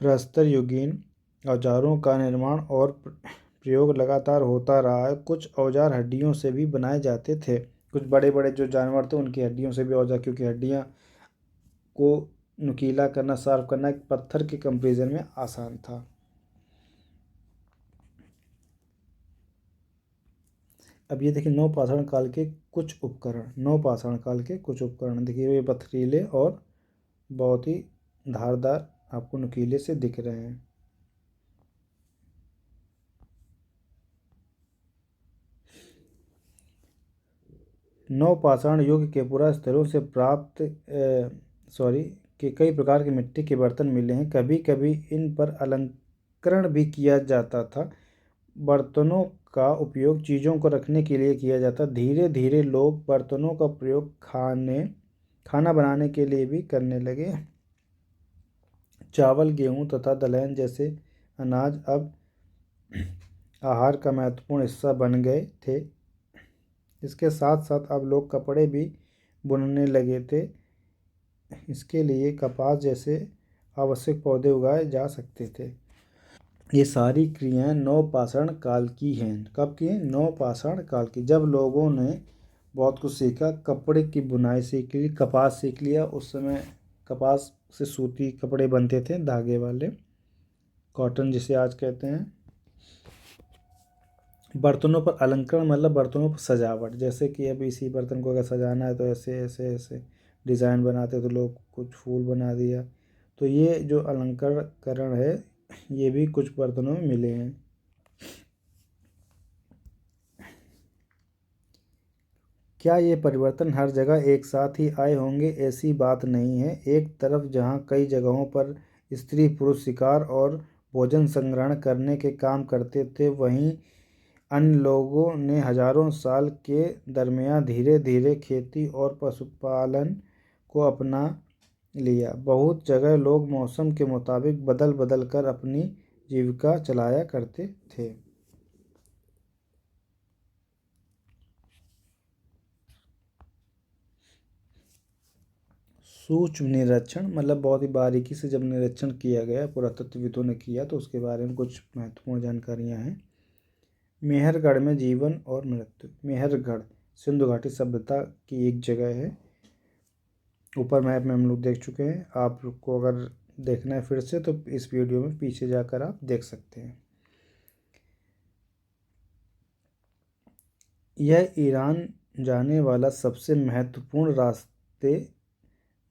प्रस्तर युगीन औजारों का निर्माण और प्रयोग लगातार होता रहा है। कुछ औजार हड्डियों से भी बनाए जाते थे। कुछ बड़े बड़े जो जानवर थे उनकी हड्डियों से भी औजार, क्योंकि हड्डियाँ को नुकीला करना, साफ करना एक पत्थर के कंपेरिजन में आसान था। अब ये देखिए नवपाषाण काल के कुछ उपकरण, नवपाषाण काल के कुछ उपकरण देखिए, ये पथरीले और बहुत ही धारदार आपको नुकीले से दिख रहे हैं। नवपाषाण युग के पुरास्थलों से प्राप्त के कई प्रकार के मिट्टी के बर्तन मिले हैं। कभी कभी इन पर अलंकरण भी किया जाता था। बर्तनों का उपयोग चीज़ों को रखने के लिए किया जाता। धीरे धीरे लोग बर्तनों का प्रयोग खाना बनाने के लिए भी करने लगे। चावल, गेहूँ तथा दलहन जैसे अनाज अब आहार का महत्वपूर्ण हिस्सा बन गए थे। इसके साथ साथ अब लोग कपड़े भी बुनने लगे थे। इसके लिए कपास जैसे आवश्यक पौधे उगाए जा सकते थे। ये सारी क्रियाएं नवपाषाण काल की हैं। कब की हैं? नवपाषाण काल की, जब लोगों ने बहुत कुछ सीखा। कपड़े की बुनाई सीख ली, कपास सीख लिया। उस समय कपास से सूती कपड़े बनते थे, धागे वाले, कॉटन जिसे आज कहते हैं। बर्तनों पर अलंकरण मतलब बर्तनों पर सजावट, जैसे कि अब इसी बर्तन को अगर सजाना है तो ऐसे ऐसे ऐसे डिज़ाइन बनाते तो लोग कुछ फूल बना दिया। तो ये जो अलंकरण है ये भी कुछ बर्तनों में मिले हैं। क्या ये परिवर्तन हर जगह एक साथ ही आए होंगे? ऐसी बात नहीं है। एक तरफ जहाँ कई जगहों पर स्त्री पुरुष शिकार और भोजन संग्रहण करने के काम करते थे, वहीं अन्य लोगों ने हजारों साल के दरमियान धीरे धीरे खेती और पशुपालन को अपना लिया। बहुत जगह लोग मौसम के मुताबिक बदल बदल कर अपनी जीविका चलाया करते थे। सूक्ष्म निरीक्षण मतलब बहुत ही बारीकी से जब निरीक्षण किया गया, पुरातत्वविदों ने किया, तो उसके बारे में कुछ महत्वपूर्ण जानकारियाँ हैं। मेहरगढ़ में जीवन और मृत्यु। मेहरगढ़ सिंधु घाटी सभ्यता की एक जगह है। ऊपर मैप में हम लोग देख चुके हैं। आपको अगर देखना है फिर से तो इस वीडियो में पीछे जाकर आप देख सकते हैं। यह ईरान जाने वाला सबसे महत्वपूर्ण रास्ते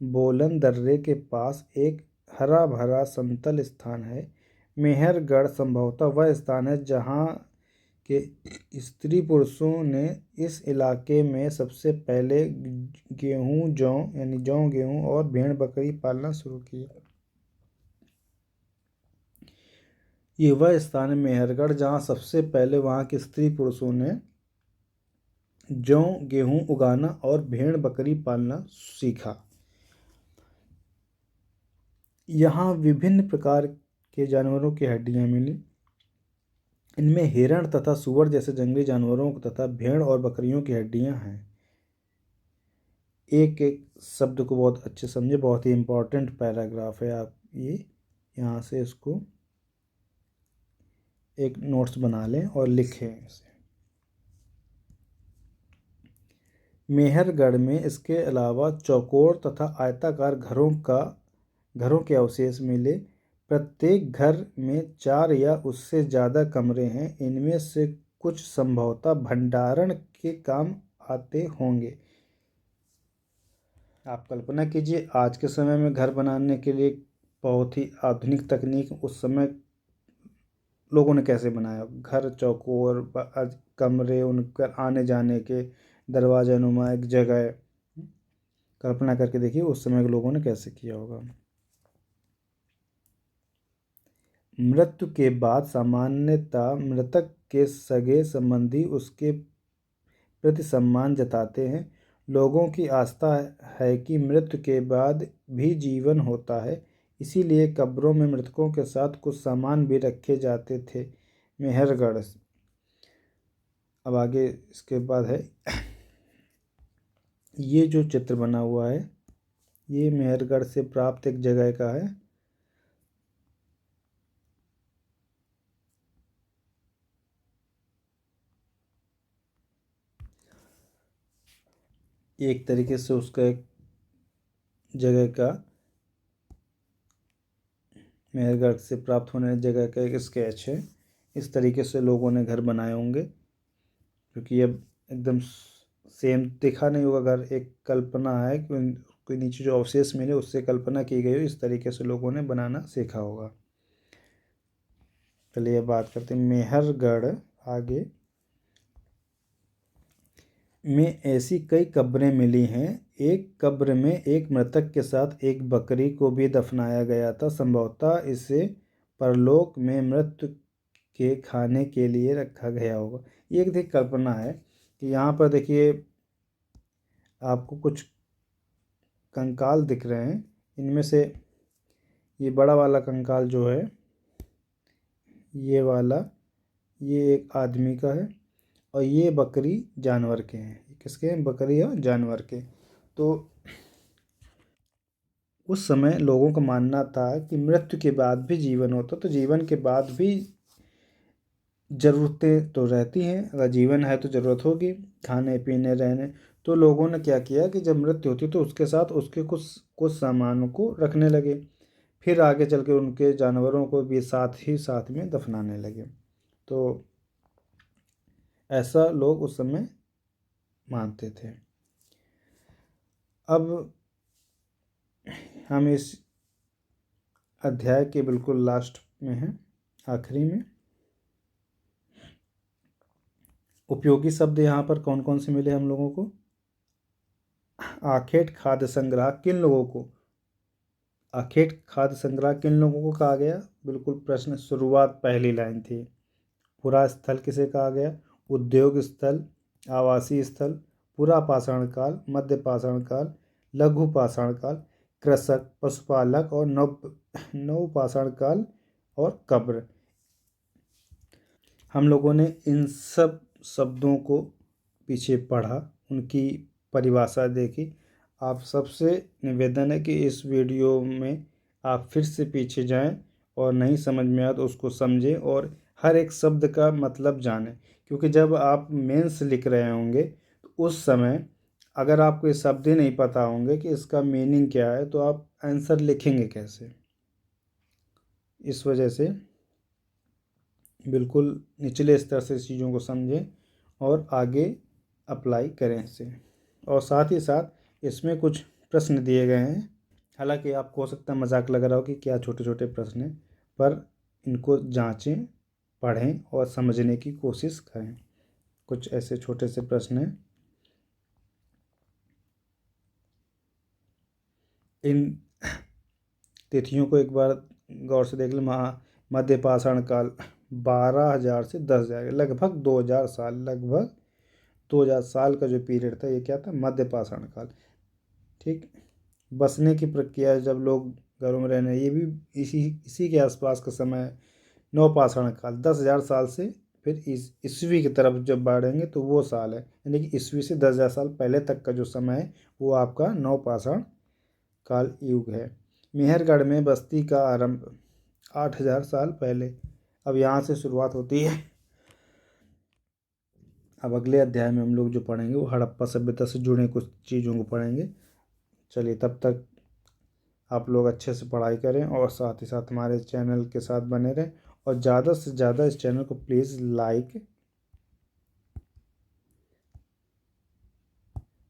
बोलन दर्रे के पास एक हरा भरा समतल स्थान है। मेहरगढ़ संभवतः वह स्थान है जहाँ के स्त्री पुरुषों ने इस इलाके में सबसे पहले गेहूँ जौ यानी जौ गेहूँ और भेड़ बकरी पालना शुरू किया। ये वह स्थान है मेहरगढ़ जहाँ सबसे पहले वहाँ के स्त्री पुरुषों ने जौ गेहूँ उगाना और भेड़ बकरी पालना सीखा। यहाँ विभिन्न प्रकार के जानवरों की हड्डियाँ मिली। इनमें हिरण तथा सूअर जैसे जंगली जानवरों तथा भेड़ और बकरियों की हड्डियाँ हैं। एक एक शब्द को बहुत अच्छे समझे, बहुत ही इम्पोर्टेंट पैराग्राफ है। आप ये यहाँ से इसको एक नोट्स बना लें और लिखें इसे। मेहरगढ़ में इसके अलावा चौकोर तथा आयताकार घरों के अवशेष मिले। प्रत्येक घर में 4 या उससे ज़्यादा कमरे हैं। इनमें से कुछ संभवतः भंडारण के काम आते होंगे। आप कल्पना कीजिए आज के समय में घर बनाने के लिए बहुत ही आधुनिक तकनीक, उस समय लोगों ने कैसे बनाया घर, चौकोर कमरे, उनकर आने जाने के दरवाजा नुमा एक जगह। कल्पना करके देखिए उस समय के लोगों ने कैसे किया होगा। मृत्यु के बाद सामान्यतः मृतक के सगे संबंधी उसके प्रति सम्मान जताते हैं। लोगों की आस्था है कि मृत्यु के बाद भी जीवन होता है, इसीलिए कब्रों में मृतकों के साथ कुछ सामान भी रखे जाते थे। मेहरगढ़, अब आगे इसके बाद है ये जो चित्र बना हुआ है ये मेहरगढ़ से प्राप्त एक जगह का है। एक तरीके से उसका एक जगह का, मेहरगढ़ से प्राप्त होने जगह का एक स्केच है। इस तरीके से लोगों ने घर बनाए होंगे, क्योंकि अब एकदम सेम दिखा नहीं होगा घर। एक कल्पना है कि कोई नीचे जो अवशेष मिले उससे कल्पना की गई हो, इस तरीके से लोगों ने बनाना सीखा होगा। चलिए बात करते हैं मेहरगढ़ आगे में ऐसी कई कब्रें मिली हैं। एक कब्र में एक मृतक के साथ एक बकरी को भी दफनाया गया था। संभवतः इसे परलोक में मृत्यु के खाने के लिए रखा गया होगा। ये एक देखिए कल्पना है कि यहाँ पर देखिए आपको कुछ कंकाल दिख रहे हैं। इनमें से ये बड़ा वाला कंकाल जो है ये वाला, ये एक आदमी का है और ये बकरी जानवर के हैं। किसके हैं? बकरी और जानवर के। तो उस समय लोगों का मानना था कि मृत्यु के बाद भी जीवन होता, तो जीवन के बाद भी ज़रूरतें तो रहती हैं। अगर जीवन है तो ज़रूरत होगी खाने पीने रहने। तो लोगों ने क्या किया कि जब मृत्यु होती तो उसके साथ उसके कुछ कुछ सामानों को रखने लगे, फिर आगे चल के उनके जानवरों को भी साथ में दफनाने लगे। तो ऐसा लोग उस समय मानते थे। अब हम इस अध्याय के बिल्कुल लास्ट में हैं, आखिरी में। उपयोगी शब्द यहाँ पर कौन कौन से मिले हम लोगों को? आखेट खाद्य संग्रह किन लोगों को, आखेट खाद्य संग्रह किन लोगों को कहा गया? बिल्कुल प्रश्न शुरुआत पहली लाइन थी। पुरा स्थल किसे कहा गया? उद्योग स्थल, आवासीय स्थल, पुरा पाषाण काल, मध्य पाषाण काल, लघु पाषाण काल, कृषक, पशुपालक और नव पाषाण काल और कब्र। हम लोगों ने इन सब शब्दों को पीछे पढ़ा, उनकी परिभाषा देखी। आप सबसे निवेदन है कि इस वीडियो में आप फिर से पीछे जाएं और नहीं समझ में आया तो उसको समझें और हर एक शब्द का मतलब जानें, क्योंकि जब आप मेंस लिख रहे होंगे तो उस समय अगर आपको ये शब्द ही नहीं पता होंगे कि इसका मीनिंग क्या है तो आप आंसर लिखेंगे कैसे। इस वजह से बिल्कुल निचले स्तर से चीज़ों को समझें और आगे अप्लाई करें इसे। और साथ ही साथ इसमें कुछ प्रश्न दिए गए हैं, हालांकि आपको हो सकता है मजाक लग रहा हो कि क्या छोटे छोटे प्रश्न हैं, पर इनको जांचें, पढ़ें और समझने की कोशिश करें। कुछ ऐसे छोटे से प्रश्न हैं। इन तिथियों को एक बार गौर से देख लें। मध्य पाषाण काल 12,000 से 10,000, लगभग 2,000 साल, लगभग 2,000 साल का जो पीरियड था ये क्या था? मध्य पाषाण काल। ठीक। बसने की प्रक्रिया, जब लोग घरों में रहने, ये भी इसी इसी के आसपास का समय है। नवपाषाण काल 10,000 साल से फिर ईस्वी की तरफ जब बढ़ेंगे तो वो साल है, यानी कि ईस्वी से 10,000 साल पहले तक का जो समय है वो आपका नवपाषाण काल युग है। मेहरगढ़ में बस्ती का आरंभ 8,000 साल पहले। अब यहाँ से शुरुआत होती है। अब अगले अध्याय में हम लोग जो पढ़ेंगे वो हड़प्पा सभ्यता से जुड़े कुछ चीज़ों को पढ़ेंगे। चलिए, तब तक आप लोग अच्छे से पढ़ाई करें और साथ ही साथ हमारे चैनल के साथ बने रहें और ज़्यादा से ज़्यादा इस चैनल को please like,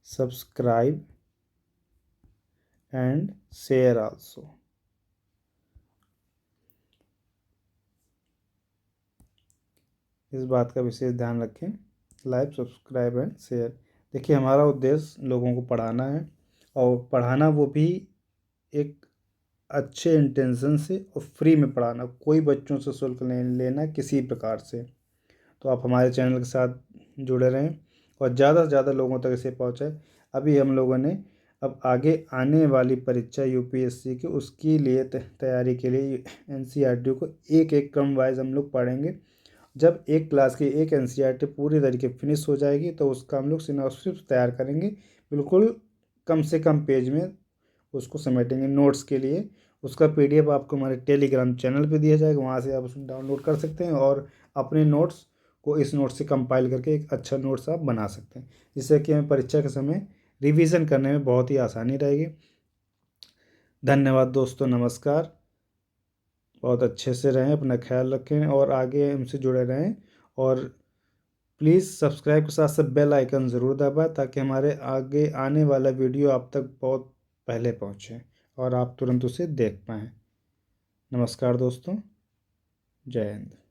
subscribe and share also. इस बात का विशेष ध्यान रखें, लाइक, सब्सक्राइब एंड शेयर। देखिए, हमारा उद्देश्य लोगों को पढ़ाना है और पढ़ाना वो भी एक अच्छे इंटेंशन से और फ्री में पढ़ाना, कोई बच्चों से शुल्क नहीं लेना किसी प्रकार से। तो आप हमारे चैनल के साथ जुड़े रहें और ज़्यादा से ज़्यादा लोगों तक इसे पहुँचाएं। अभी हम लोगों ने अब आगे आने वाली परीक्षा यूपीएससी की, उसके लिए तैयारी के लिए एनसीईआरटी को एक एक क्रम वाइज हम लोग पढ़ेंगे। जब एक क्लास की एक एनसीईआरटी पूरी तरीके फिनिश हो जाएगी तो उसका हम लोग सिनॉप्सिस तैयार करेंगे, बिल्कुल कम से कम पेज में उसको समेटेंगे नोट्स के लिए। उसका पीडीएफ आपको हमारे टेलीग्राम चैनल पे दिया जाएगा, वहाँ से आप उसको डाउनलोड कर सकते हैं और अपने नोट्स को इस नोट से कंपाइल करके एक अच्छा नोट्स आप बना सकते हैं, जिससे कि हमें परीक्षा के समय रिवीजन करने में बहुत ही आसानी रहेगी। धन्यवाद दोस्तों, नमस्कार। बहुत अच्छे से रहें, अपना ख्याल रखें और आगे हमसे जुड़े रहें। और प्लीज़ सब्सक्राइब के साथ साथ बेल आइकन ज़रूर दबाएं ताकि हमारे आगे आने वाला वीडियो आप तक बहुत पहले पहुँचे और आप तुरंत उसे देख पाएँ। नमस्कार दोस्तों, जय हिंद।